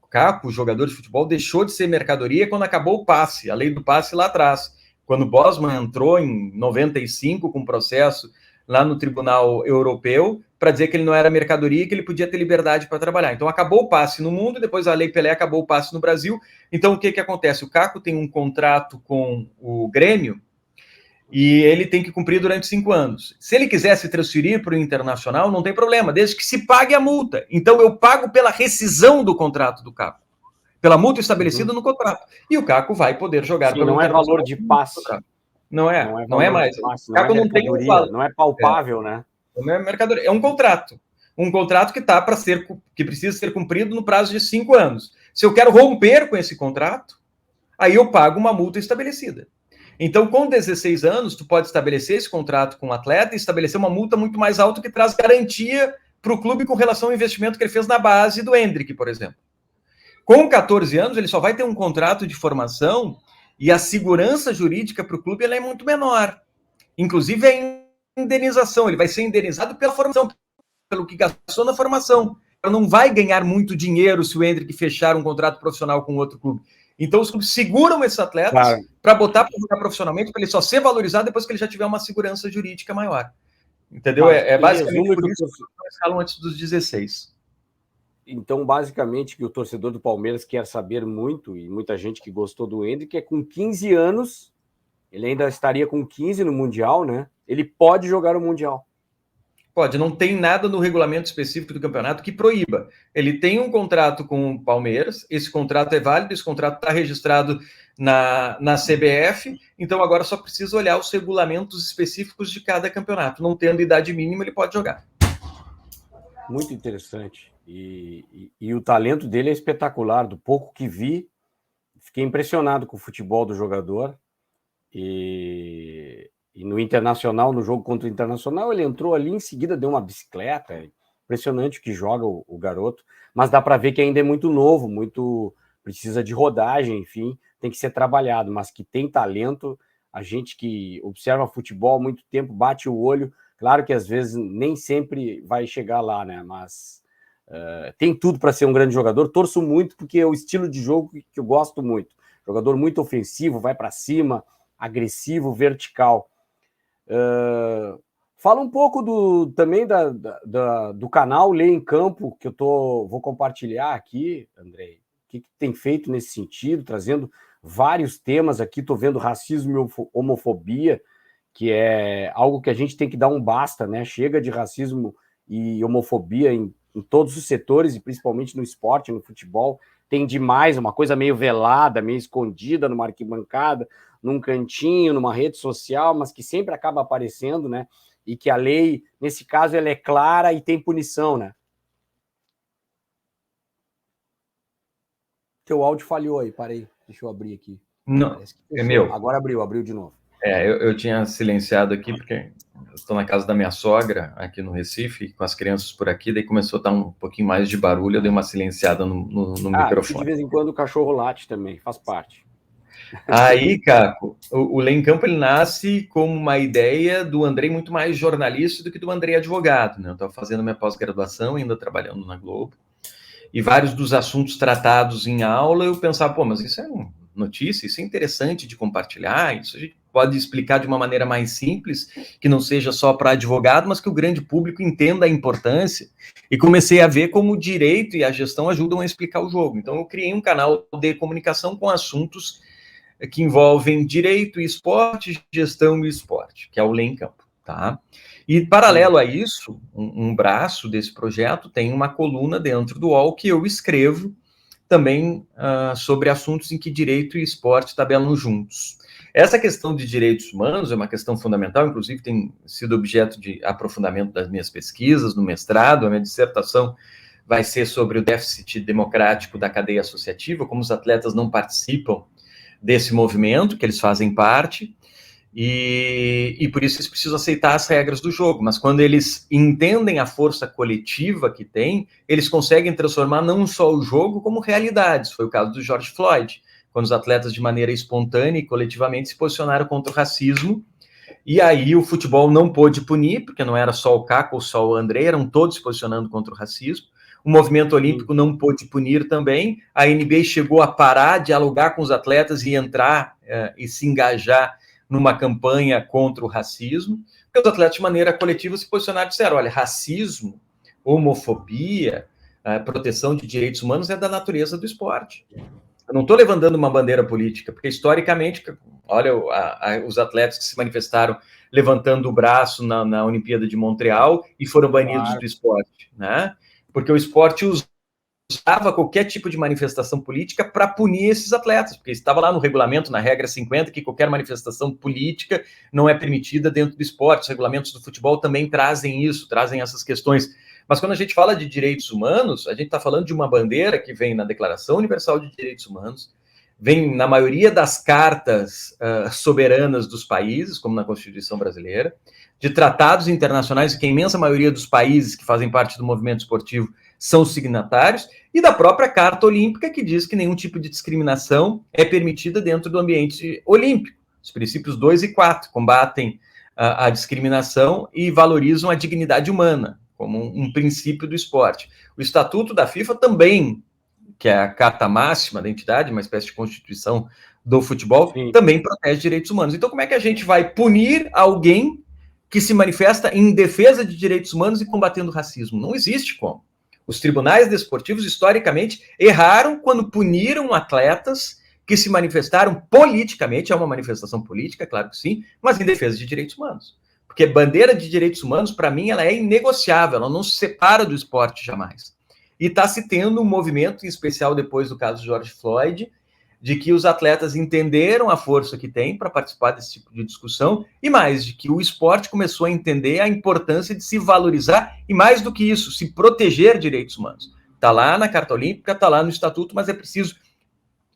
O Caco, o jogador de futebol, deixou de ser mercadoria quando acabou o passe, a lei do passe lá atrás. quando o Bosman entrou em 95 com processo lá no Tribunal Europeu para dizer que ele não era mercadoria e que ele podia ter liberdade para trabalhar. Então acabou o passe no mundo, depois a Lei Pelé acabou o passe no Brasil. Então o que acontece? O Caco tem um contrato com o Grêmio e ele tem que cumprir durante 5 anos. Se ele quiser se transferir para o Internacional, não tem problema, desde que se pague a multa. Então eu pago pela rescisão do contrato do Caco, pela multa estabelecida no contrato. E o Caco vai poder jogar pelo Internacional. Não é valor de passe. Não é mais. Passe, o Caco não tem um valor. Não é palpável, né? Não é mercadoria, é um contrato. Um contrato que precisa ser cumprido no prazo de 5 anos. Se eu quero romper com esse contrato, aí eu pago uma multa estabelecida. Então, com 16 anos, tu pode estabelecer esse contrato com o atleta e estabelecer uma multa muito mais alta que traz garantia para o clube com relação ao investimento que ele fez na base do Endrick, por exemplo. Com 14 anos, ele só vai ter um contrato de formação e a segurança jurídica para o clube ela é muito menor. Inclusive, a indenização, ele vai ser indenizado pela formação, pelo que gastou na formação. Ele não vai ganhar muito dinheiro se o Endrick fechar um contrato profissional com outro clube. Então, os clubes seguram esses atletas para botar para jogar profissionalmente, para ele só ser valorizado depois que ele já tiver uma segurança jurídica maior. Entendeu? É basicamente por isso que eles escalam antes dos 16. Então, basicamente, que o torcedor do Palmeiras quer saber muito, e muita gente que gostou do Endrick, é com 15 anos, ele ainda estaria com 15 no Mundial, né? Ele pode jogar o Mundial. Pode, não tem nada no regulamento específico do campeonato que proíba. Ele tem um contrato com o Palmeiras, esse contrato é válido, esse contrato está registrado na CBF, então agora só precisa olhar os regulamentos específicos de cada campeonato. Não tendo idade mínima, ele pode jogar. Muito interessante. E o talento dele é espetacular. Do pouco que vi, fiquei impressionado com o futebol do jogador. E no Internacional, no jogo contra o Internacional, ele entrou ali, em seguida deu uma bicicleta. Impressionante o que joga o garoto. Mas dá para ver que ainda é muito novo, precisa de rodagem, enfim, tem que ser trabalhado. Mas que tem talento, a gente que observa futebol há muito tempo, bate o olho. Claro que às vezes nem sempre vai chegar lá, né? Mas tem tudo para ser um grande jogador. Torço muito porque é o estilo de jogo que eu gosto muito. Jogador muito ofensivo, vai para cima, agressivo, vertical. Fala um pouco também do canal Lê em Campo, que eu vou compartilhar aqui, Andrei. O que tem feito nesse sentido, trazendo vários temas aqui. Estou vendo racismo e homofobia, que é algo que a gente tem que dar um basta, né? Chega de racismo e homofobia em todos os setores, e principalmente no esporte, no futebol. Tem demais, uma coisa meio velada, meio escondida numa arquibancada, num cantinho, numa rede social, mas que sempre acaba aparecendo, né? E que a lei, nesse caso, ela é clara e tem punição, né? Teu áudio falhou aí, parei. Deixa eu abrir aqui. Não, é meu. Agora abriu de novo. Eu tinha silenciado aqui, porque eu estou na casa da minha sogra, aqui no Recife, com as crianças por aqui, daí começou a estar um pouquinho mais de barulho, eu dei uma silenciada no microfone. De vez em quando o cachorro late também, faz parte. Aí, Caco, o Lê em Campo, ele nasce como uma ideia do Andrei muito mais jornalista do que do Andrei advogado, né? Eu estava fazendo minha pós-graduação, ainda trabalhando na Globo, e vários dos assuntos tratados em aula, eu pensava, mas isso é uma notícia, isso é interessante de compartilhar, isso a gente pode explicar de uma maneira mais simples, que não seja só para advogado, mas que o grande público entenda a importância, e comecei a ver como o direito e a gestão ajudam a explicar o jogo. Então eu criei um canal de comunicação com assuntos que envolvem direito e esporte, gestão e esporte, que é o Lê em Campo, tá? E paralelo a isso, um braço desse projeto tem uma coluna dentro do UOL que eu escrevo também sobre assuntos em que direito e esporte tabelam juntos. Essa questão de direitos humanos é uma questão fundamental, inclusive tem sido objeto de aprofundamento das minhas pesquisas no mestrado. A minha dissertação vai ser sobre o déficit democrático da cadeia associativa, como os atletas não participam desse movimento, que eles fazem parte, e por isso eles precisam aceitar as regras do jogo, mas quando eles entendem a força coletiva que tem, eles conseguem transformar não só o jogo, como realidades. Foi o caso do George Floyd, quando os atletas de maneira espontânea e coletivamente se posicionaram contra o racismo, e aí o futebol não pôde punir, porque não era só o Caco ou só o André, eram todos se posicionando contra o racismo. O movimento olímpico não pôde punir também. A NBA chegou a parar, dialogar com os atletas e entrar e se engajar numa campanha contra o racismo, porque os atletas, de maneira coletiva, se posicionaram e disseram, olha, racismo, homofobia, proteção de direitos humanos é da natureza do esporte. Eu não estou levantando uma bandeira política, porque historicamente, olha, os atletas que se manifestaram levantando o braço na Olimpíada de Montreal e foram banidos do esporte, né? Porque o esporte usava qualquer tipo de manifestação política para punir esses atletas, porque estava lá no regulamento, na regra 50, que qualquer manifestação política não é permitida dentro do esporte. Os regulamentos do futebol também trazem isso, trazem essas questões. Mas quando a gente fala de direitos humanos, a gente está falando de uma bandeira que vem na Declaração Universal de Direitos Humanos, vem na maioria das cartas soberanas dos países, como na Constituição brasileira, de tratados internacionais, que a imensa maioria dos países que fazem parte do movimento esportivo são signatários, e da própria Carta Olímpica, que diz que nenhum tipo de discriminação é permitida dentro do ambiente olímpico. Os princípios 2 e 4 combatem a discriminação e valorizam a dignidade humana, como um princípio do esporte. O Estatuto da FIFA também, que é a carta máxima da entidade, uma espécie de constituição do futebol, sim, também protege direitos humanos. Então, como é que a gente vai punir alguém que se manifesta em defesa de direitos humanos e combatendo o racismo? Não existe como. Os tribunais desportivos, historicamente, erraram quando puniram atletas que se manifestaram politicamente, é uma manifestação política, claro que sim, mas em defesa de direitos humanos. Porque bandeira de direitos humanos, para mim, ela é inegociável, ela não se separa do esporte jamais. E está se tendo um movimento, em especial depois do caso George Floyd, de que os atletas entenderam a força que tem para participar desse tipo de discussão, e mais, de que o esporte começou a entender a importância de se valorizar, e mais do que isso, se proteger direitos humanos. Está lá na Carta Olímpica, está lá no Estatuto, mas é preciso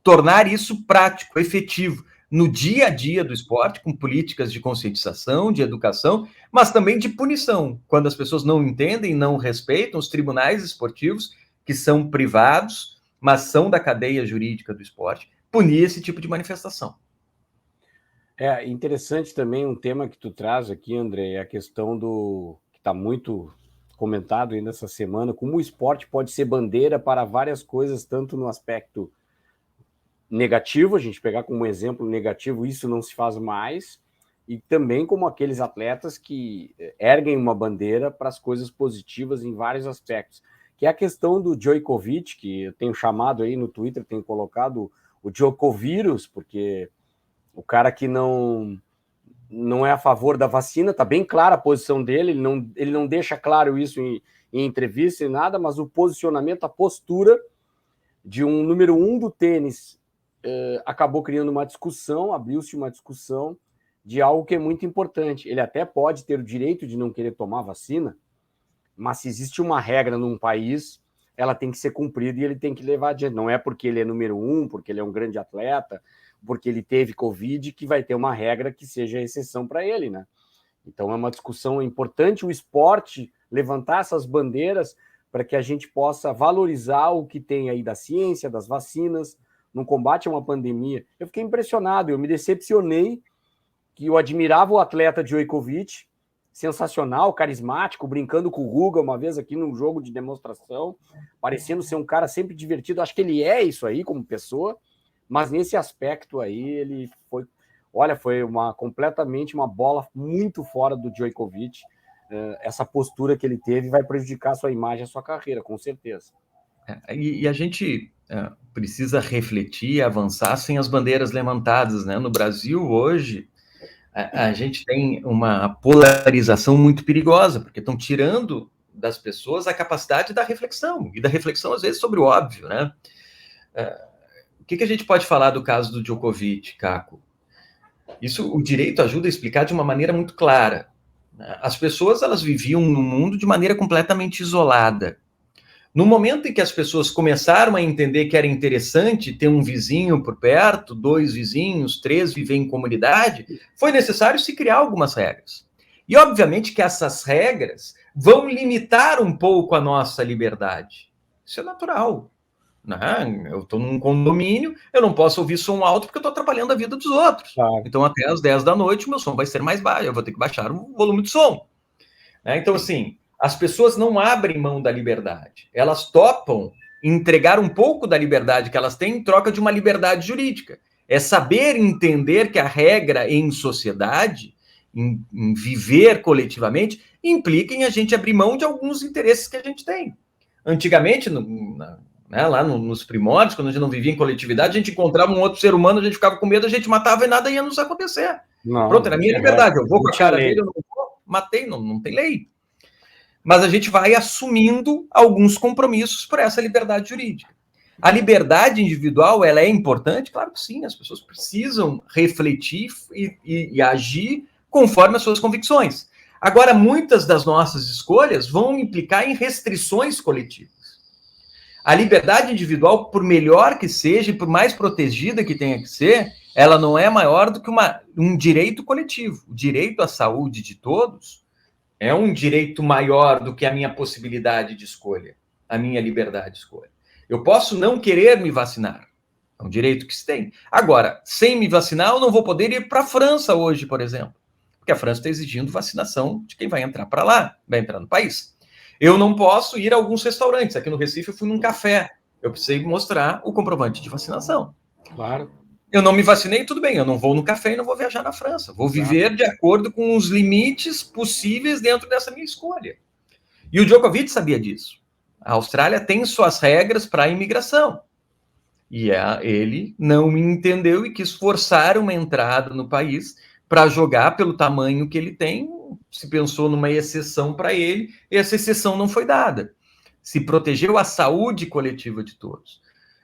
tornar isso prático, efetivo, no dia a dia do esporte, com políticas de conscientização, de educação, mas também de punição. Quando as pessoas não entendem, não respeitam os tribunais esportivos, que são privados, mas são da cadeia jurídica do esporte, punir esse tipo de manifestação. É interessante também um tema que tu traz aqui, André, é a questão do que está muito comentado ainda essa semana, como o esporte pode ser bandeira para várias coisas, tanto no aspecto negativo, a gente pegar como exemplo negativo, isso não se faz mais, e também como aqueles atletas que erguem uma bandeira para as coisas positivas em vários aspectos, que é a questão do Djokovic, que eu tenho chamado aí no Twitter, tenho colocado o Djokovírus, porque o cara que não é a favor da vacina, tá bem clara a posição dele, ele não deixa claro isso em entrevista e nada, mas o posicionamento, a postura de um número 1 do tênis acabou criando uma discussão, abriu-se uma discussão de algo que é muito importante. Ele até pode ter o direito de não querer tomar vacina, mas se existe uma regra num país, ela tem que ser cumprida e ele tem que levar adiante. Não é porque ele é número 1, porque ele é um grande atleta, porque ele teve Covid, que vai ter uma regra que seja exceção para ele, né? Então é uma discussão importante o esporte levantar essas bandeiras para que a gente possa valorizar o que tem aí da ciência, das vacinas, no combate a uma pandemia. Eu fiquei impressionado, eu me decepcionei, que eu admirava o atleta Djokovic, sensacional, carismático, brincando com o Guga uma vez aqui num jogo de demonstração, parecendo ser um cara sempre divertido. Acho que ele é isso aí como pessoa, mas nesse aspecto aí ele foi, olha, foi completamente uma bola muito fora do Djokovic. Essa postura que ele teve vai prejudicar a sua imagem, a sua carreira, com certeza. E a gente precisa refletir e avançar sem as bandeiras levantadas, né? No Brasil, hoje, a gente tem uma polarização muito perigosa, porque estão tirando das pessoas a capacidade da reflexão, e da reflexão, às vezes, sobre o óbvio, né? O que a gente pode falar do caso do Djokovic, Caco? Isso, o direito ajuda a explicar de uma maneira muito clara. As pessoas, elas viviam no mundo de maneira completamente isolada. No momento em que as pessoas começaram a entender que era interessante ter um vizinho por perto, 2 vizinhos, 3 viver em comunidade, foi necessário se criar algumas regras. E, obviamente, que essas regras vão limitar um pouco a nossa liberdade. Isso é natural. Eu estou num condomínio, eu não posso ouvir som alto porque eu estou atrapalhando a vida dos outros. Claro. Então, até às 10 da noite, o meu som vai ser mais baixo, eu vou ter que baixar o volume do som. Então, assim, as pessoas não abrem mão da liberdade. Elas topam entregar um pouco da liberdade que elas têm em troca de uma liberdade jurídica. É saber entender que a regra em sociedade, em viver coletivamente, implica em a gente abrir mão de alguns interesses que a gente tem. Antigamente, lá nos primórdios, quando a gente não vivia em coletividade, a gente encontrava um outro ser humano, a gente ficava com medo, a gente matava e nada ia nos acontecer. Pronto, era a minha liberdade. Eu vou com a cara dele, eu não vou, matei, não tem lei. Mas a gente vai assumindo alguns compromissos por essa liberdade jurídica. A liberdade individual, ela é importante? Claro que sim, as pessoas precisam refletir e agir conforme as suas convicções. Agora, muitas das nossas escolhas vão implicar em restrições coletivas. A liberdade individual, por melhor que seja, e por mais protegida que tenha que ser, ela não é maior do que um direito coletivo. O direito à saúde de todos é um direito maior do que a minha possibilidade de escolha, a minha liberdade de escolha. Eu posso não querer me vacinar, é um direito que se tem. Agora, sem me vacinar, eu não vou poder ir para a França hoje, por exemplo, porque a França está exigindo vacinação de quem vai entrar para lá, vai entrar no país. Eu não posso ir a alguns restaurantes. Aqui no Recife eu fui num café, eu precisei mostrar o comprovante de vacinação. Claro. Eu não me vacinei, tudo bem, eu não vou no café e não vou viajar na França. Vou viver de acordo com os limites possíveis dentro dessa minha escolha. E o Djokovic sabia disso. A Austrália tem suas regras para a imigração. E ele não entendeu e quis forçar uma entrada no país para jogar pelo tamanho que ele tem. Se pensou numa exceção para ele, e essa exceção não foi dada. Se protegeu a saúde coletiva de todos.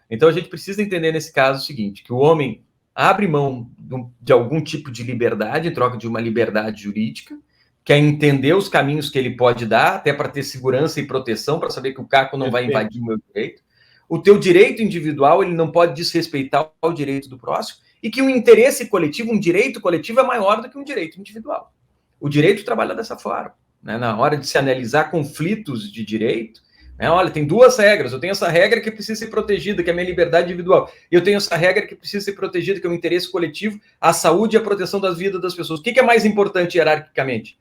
Então, a gente precisa entender nesse caso o seguinte, que o homem abre mão de algum tipo de liberdade em troca de uma liberdade jurídica, quer entender os caminhos que ele pode dar, até para ter segurança e proteção, para saber que o caco não vai invadir o meu direito. O teu direito individual, ele não pode desrespeitar o direito do próximo, e que um interesse coletivo, um direito coletivo é maior do que um direito individual. O direito trabalha dessa forma, né? Na hora de se analisar conflitos de direito, olha, tem duas regras. Eu tenho essa regra que precisa ser protegida, que é a minha liberdade individual. E eu tenho essa regra que precisa ser protegida, que é o interesse coletivo, a saúde e a proteção das vidas das pessoas. O que é mais importante hierarquicamente?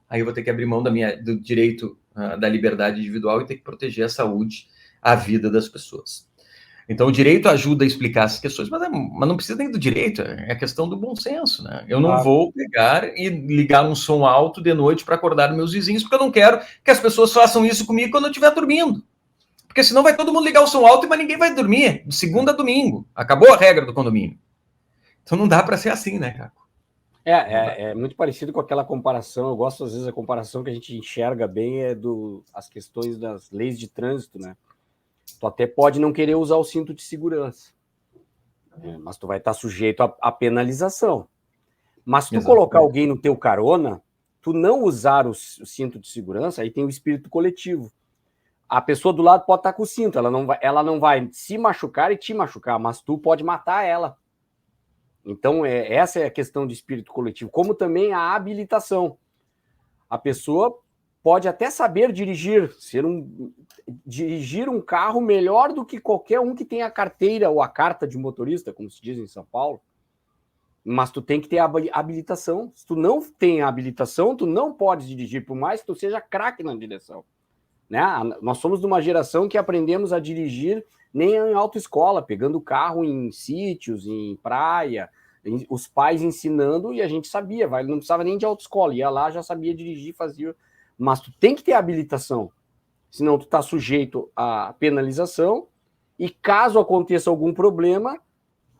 Aí eu vou ter que abrir mão do direito da liberdade individual e ter que proteger a saúde, a vida das pessoas. Então, o direito ajuda a explicar essas questões, mas não precisa nem do direito, é a questão do bom senso, né? Eu não vou pegar e ligar um som alto de noite para acordar meus vizinhos, porque eu não quero que as pessoas façam isso comigo quando eu estiver dormindo. Porque senão vai todo mundo ligar o som alto, mas ninguém vai dormir, de segunda a domingo. Acabou a regra do condomínio. Então não dá para ser assim, né, Caco? É muito parecido com aquela comparação, eu gosto às vezes da comparação que a gente enxerga bem as questões das leis de trânsito, né? Tu até pode não querer usar o cinto de segurança, mas tu vai estar sujeito à penalização. Mas se tu colocar alguém no teu carona, tu não usar o cinto de segurança, aí tem o espírito coletivo. A pessoa do lado pode estar com o cinto, ela não vai se machucar e te machucar, mas tu pode matar ela. Então, essa é a questão de espírito coletivo, como também a habilitação. A pessoa pode até saber dirigir, dirigir um carro melhor do que qualquer um que tenha a carteira ou a carta de motorista, como se diz em São Paulo, mas tu tem que ter a habilitação. Se tu não tem a habilitação, tu não pode dirigir, por mais que tu seja craque na direção. Né? Nós somos de uma geração que aprendemos a dirigir nem em autoescola, pegando carro em sítios, em praia, os pais ensinando e a gente sabia, não precisava nem de autoescola, ia lá, já sabia dirigir, fazia. Mas tu tem que ter habilitação, senão tu está sujeito à penalização e caso aconteça algum problema,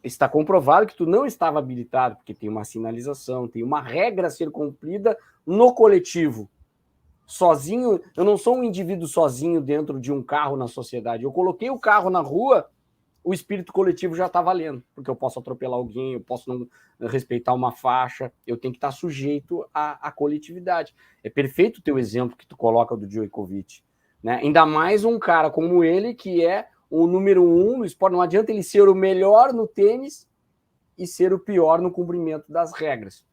está comprovado que tu não estava habilitado, porque tem uma sinalização, tem uma regra a ser cumprida no coletivo. Sozinho, eu não sou um indivíduo sozinho dentro de um carro na sociedade. Eu coloquei o carro na rua, o espírito coletivo já está valendo, porque eu posso atropelar alguém, eu posso não respeitar uma faixa, eu tenho que estar sujeito à coletividade. É perfeito o teu exemplo que tu coloca do Djokovic, né? Ainda mais um cara como ele, que é o número 1 no esporte. Não adianta ele ser o melhor no tênis e ser o pior no cumprimento das regras.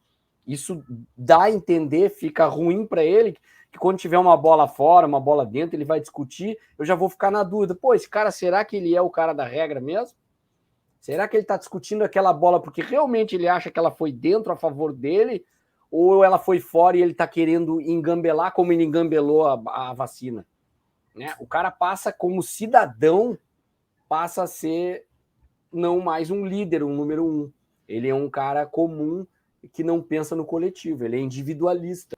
Isso dá a entender, fica ruim para ele, que quando tiver uma bola fora, uma bola dentro, ele vai discutir, eu já vou ficar na dúvida. Pô, esse cara, será que ele é o cara da regra mesmo? Será que ele está discutindo aquela bola porque realmente ele acha que ela foi dentro a favor dele ou ela foi fora e ele está querendo engambelar como ele engambelou a vacina? Né? O cara passa como cidadão, passa a ser não mais um líder, um número um. Ele é um cara comum que não pensa no coletivo, ele é individualista.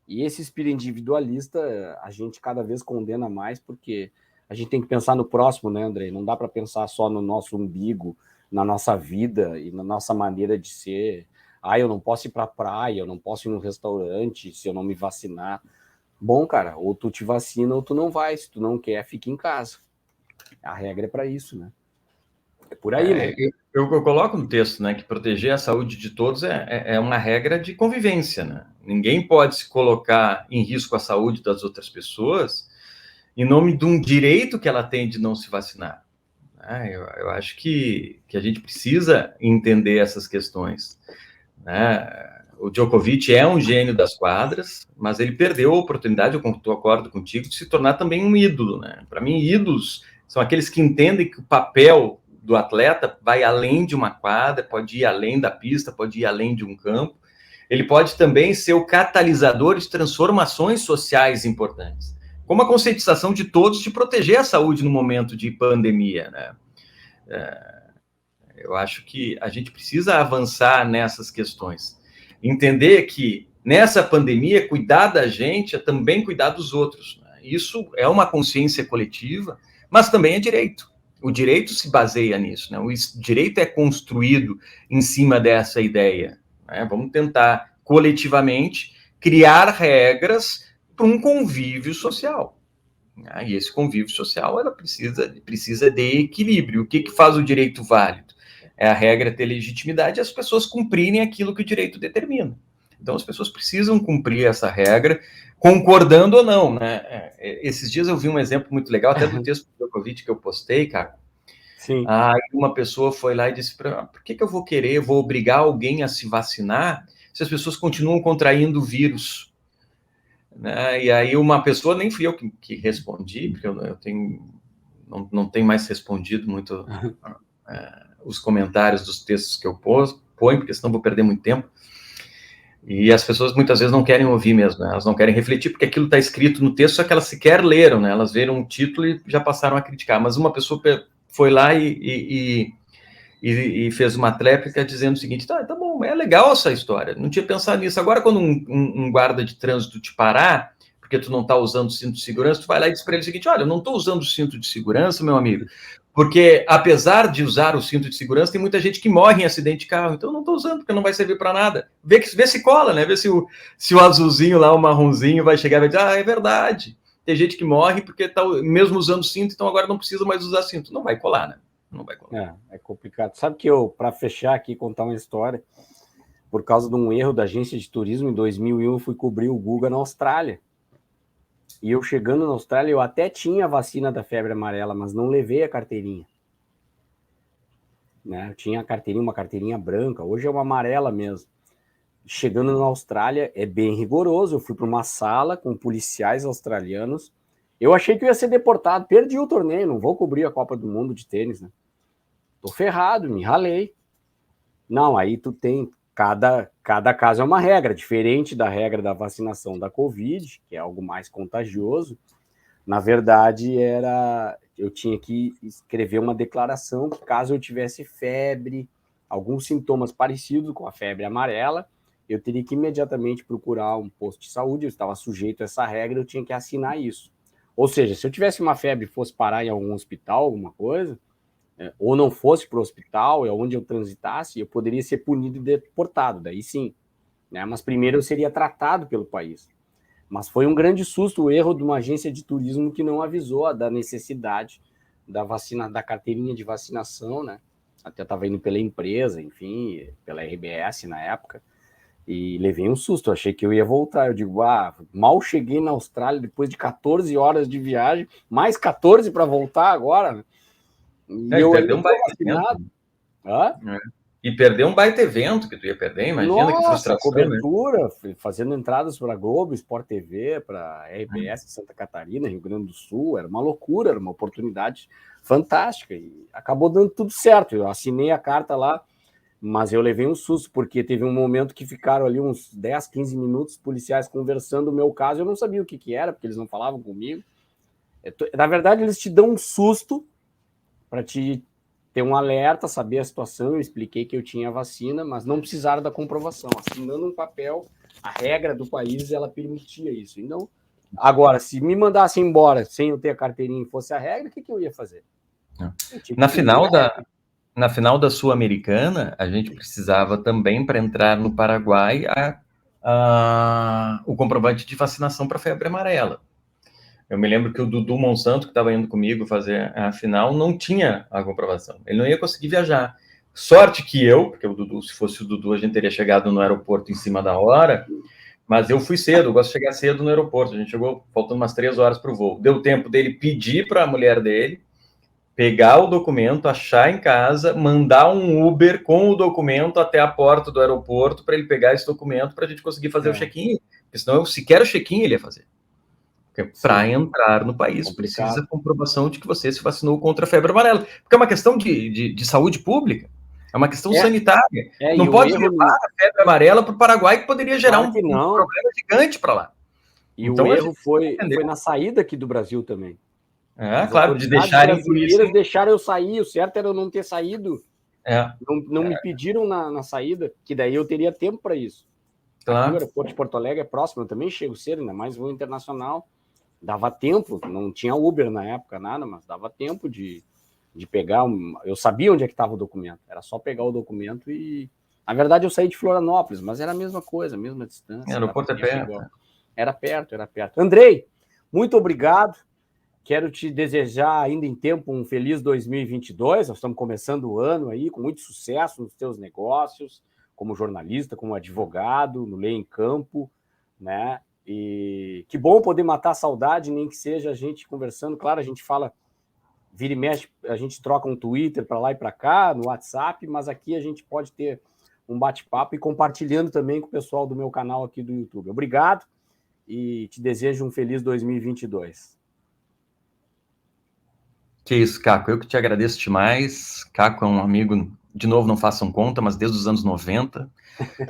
E esse espírito individualista a gente cada vez condena mais, porque a gente tem que pensar no próximo, né, André? Não dá para pensar só no nosso umbigo, na nossa vida e na nossa maneira de ser. Eu não posso ir para a praia, eu não posso ir num restaurante se eu não me vacinar. Bom, cara, ou tu te vacina ou tu não vai. Se tu não quer, fica em casa. A regra é para isso, né? É por aí, né? Eu coloco no texto, né, que proteger a saúde de todos é uma regra de convivência, né? Ninguém pode se colocar em risco a saúde das outras pessoas em nome de um direito que ela tem de não se vacinar. Eu acho que a gente precisa entender essas questões, né? O Djokovic é um gênio das quadras, mas ele perdeu a oportunidade, eu concordo contigo, de se tornar também um ídolo, né? Para mim, ídolos são aqueles que entendem que o papel do atleta vai além de uma quadra, pode ir além da pista, pode ir além de um campo. Ele pode também ser o catalisador de transformações sociais importantes, como a conscientização de todos de proteger a saúde no momento de pandemia, né? Eu acho que a gente precisa avançar nessas questões. Entender que nessa pandemia, cuidar da gente é também cuidar dos outros, né? Isso é uma consciência coletiva, mas também é direito. O direito se baseia nisso, né? O direito é construído em cima dessa ideia, né? Vamos tentar coletivamente criar regras para um convívio social. E esse convívio social ela precisa de equilíbrio. O que faz o direito válido? É a regra ter legitimidade e as pessoas cumprirem aquilo que o direito determina. Então, as pessoas precisam cumprir essa regra, concordando ou não, né? Esses dias eu vi um exemplo muito legal, até do texto do Djokovic que eu postei, cara. Sim. Uma pessoa foi lá e disse, por que eu vou obrigar alguém a se vacinar se as pessoas continuam contraindo o vírus? Né? E aí uma pessoa, nem fui eu que respondi, porque eu não tenho mais respondido muito os comentários dos textos que eu ponho, porque senão vou perder muito tempo. E as pessoas muitas vezes não querem ouvir mesmo, né? Elas não querem refletir, porque aquilo está escrito no texto, só que elas sequer leram, né? Elas viram um título e já passaram a criticar. Mas uma pessoa foi lá e fez uma tréplica dizendo o seguinte, tá bom, é legal essa história, não tinha pensado nisso. Agora, quando um guarda de trânsito te parar, porque tu não está usando o cinto de segurança, tu vai lá e diz para ele o seguinte, olha, eu não estou usando o cinto de segurança, meu amigo, porque apesar de usar o cinto de segurança, tem muita gente que morre em acidente de carro, então eu não estou usando, porque não vai servir para nada. Vê se cola, né? Vê se o azulzinho lá, o marronzinho, vai chegar e vai dizer, é verdade, tem gente que morre porque está mesmo usando cinto, então agora não precisa mais usar cinto. Não vai colar, né? Não vai colar. É complicado. Sabe que para fechar aqui, contar uma história, por causa de um erro da agência de turismo, em 2001 eu fui cobrir o Guga na Austrália. E eu chegando na Austrália, eu até tinha a vacina da febre amarela, mas não levei a carteirinha. Né? Eu tinha a carteirinha, uma carteirinha branca, hoje é uma amarela mesmo. Chegando na Austrália, é bem rigoroso. Eu fui para uma sala com policiais australianos. Eu achei que eu ia ser deportado, perdi o torneio, não vou cobrir a Copa do Mundo de tênis, né? Tô ferrado, me ralei. Não, aí tu tem, cada caso é uma regra, diferente da regra da vacinação da Covid, que é algo mais contagioso. Na verdade, eu tinha que escrever uma declaração que caso eu tivesse febre, alguns sintomas parecidos com a febre amarela, eu teria que imediatamente procurar um posto de saúde, eu estava sujeito a essa regra, eu tinha que assinar isso. Ou seja, se eu tivesse uma febre e fosse parar em algum hospital, alguma coisa, ou não fosse para o hospital, é onde eu transitasse, eu poderia ser punido e deportado, daí sim. Né? Mas primeiro eu seria tratado pelo país. Mas foi um grande susto o erro de uma agência de turismo que não avisou da necessidade da vacina, da carteirinha de vacinação, né? Até estava indo pela empresa, enfim, pela RBS na época, e levei um susto, achei que eu ia voltar. Eu digo, mal cheguei na Austrália depois de 14 horas de viagem, mais 14 para voltar agora, né? E eu perdeu um baita vacinado. E perder um baita evento que tu ia perder, imagina. Nossa, que frustração. Cobertura, né? Fazendo entradas para a Globo, Sport TV, para a RBS Santa Catarina, Rio Grande do Sul, era uma loucura, era uma oportunidade fantástica, e acabou dando tudo certo. Eu assinei a carta lá, mas eu levei um susto, porque teve um momento que ficaram ali uns 10, 15 minutos, policiais conversando o meu caso, eu não sabia o que era, porque eles não falavam comigo. Na verdade, eles te dão um susto para te ter um alerta, saber a situação, eu expliquei que eu tinha a vacina, mas não precisaram da comprovação. Assinando um papel, a regra do país, ela permitia isso. Então, agora, se me mandasse embora sem eu ter a carteirinha e fosse a regra, o que eu ia fazer? Na final da Sul-Americana, a gente precisava também, para entrar no Paraguai, o comprovante de vacinação para febre amarela. Eu me lembro que o Dudu Monsanto, que estava indo comigo fazer a final, não tinha a comprovação. Ele não ia conseguir viajar. Sorte que porque o Dudu, se fosse o Dudu, a gente teria chegado no aeroporto em cima da hora, mas eu fui cedo, eu gosto de chegar cedo no aeroporto. A gente chegou faltando umas 3 horas para o voo. Deu tempo dele pedir para a mulher dele pegar o documento, achar em casa, mandar um Uber com o documento até a porta do aeroporto para ele pegar esse documento para a gente conseguir fazer o check-in. Porque senão, sequer o check-in ele ia fazer. Para entrar no país, precisa comprovação de que você se vacinou contra a febre amarela. Porque é uma questão de saúde pública, é uma questão sanitária. Não pode levar a febre amarela para o Paraguai, que poderia gerar um problema gigante para lá. E então, o erro foi na saída aqui do Brasil também. Claro, de deixarem por isso. Deixaram eu sair, o certo era eu não ter saído. Não me pediram na saída, que daí eu teria tempo para isso. Claro. Aqui, o aeroporto de Porto Alegre é próximo, eu também chego cedo, ainda mais voo internacional. Dava tempo, não tinha Uber na época, nada, mas dava tempo de pegar. Eu sabia onde é que estava o documento, era só pegar o documento e. Na verdade, eu saí de Florianópolis, mas era a mesma coisa, a mesma distância. O aeroporto é perto. Era perto. Andrei, muito obrigado. Quero te desejar ainda em tempo um feliz 2022. Nós estamos começando o ano aí com muito sucesso nos teus negócios, como jornalista, como advogado, no Lei em Campo, né? E que bom poder matar a saudade, nem que seja a gente conversando. Claro, a gente fala, vira e mexe, a gente troca um Twitter para lá e para cá, no WhatsApp, mas aqui a gente pode ter um bate-papo e compartilhando também com o pessoal do meu canal aqui do YouTube. Obrigado e te desejo um feliz 2022. Que isso, Caco. Eu que te agradeço demais. Caco é um amigo, de novo, não façam conta, mas desde os anos 90,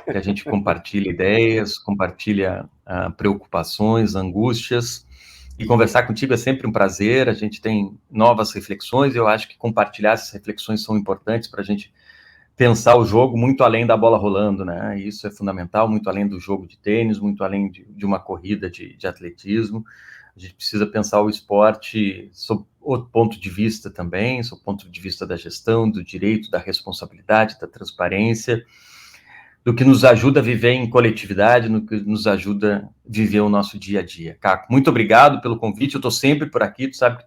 que a gente compartilha ideias, compartilha preocupações, angústias, e conversar contigo é sempre um prazer. A gente tem novas reflexões, e eu acho que compartilhar essas reflexões são importantes para a gente pensar o jogo muito além da bola rolando, né? E isso é fundamental, muito além do jogo de tênis, muito além de uma corrida de atletismo. A gente precisa pensar o esporte sob outro ponto de vista também, sob o ponto de vista da gestão, do direito, da responsabilidade, da transparência, do que nos ajuda a viver em coletividade, no que nos ajuda a viver o nosso dia a dia. Caco, muito obrigado pelo convite, eu estou sempre por aqui, tu sabe que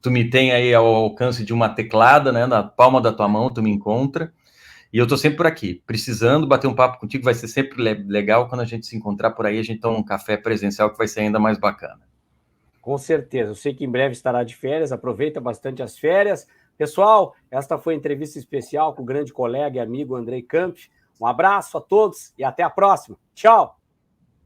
tu me tem aí ao alcance de uma teclada, né, na palma da tua mão, tu me encontra, e eu estou sempre por aqui, precisando bater um papo contigo, vai ser sempre legal quando a gente se encontrar por aí, a gente toma um café presencial que vai ser ainda mais bacana. Com certeza, eu sei que em breve estará de férias, aproveita bastante as férias. Pessoal, esta foi a entrevista especial com o grande colega e amigo Andrei Camp. Um abraço a todos e até a próxima. Tchau!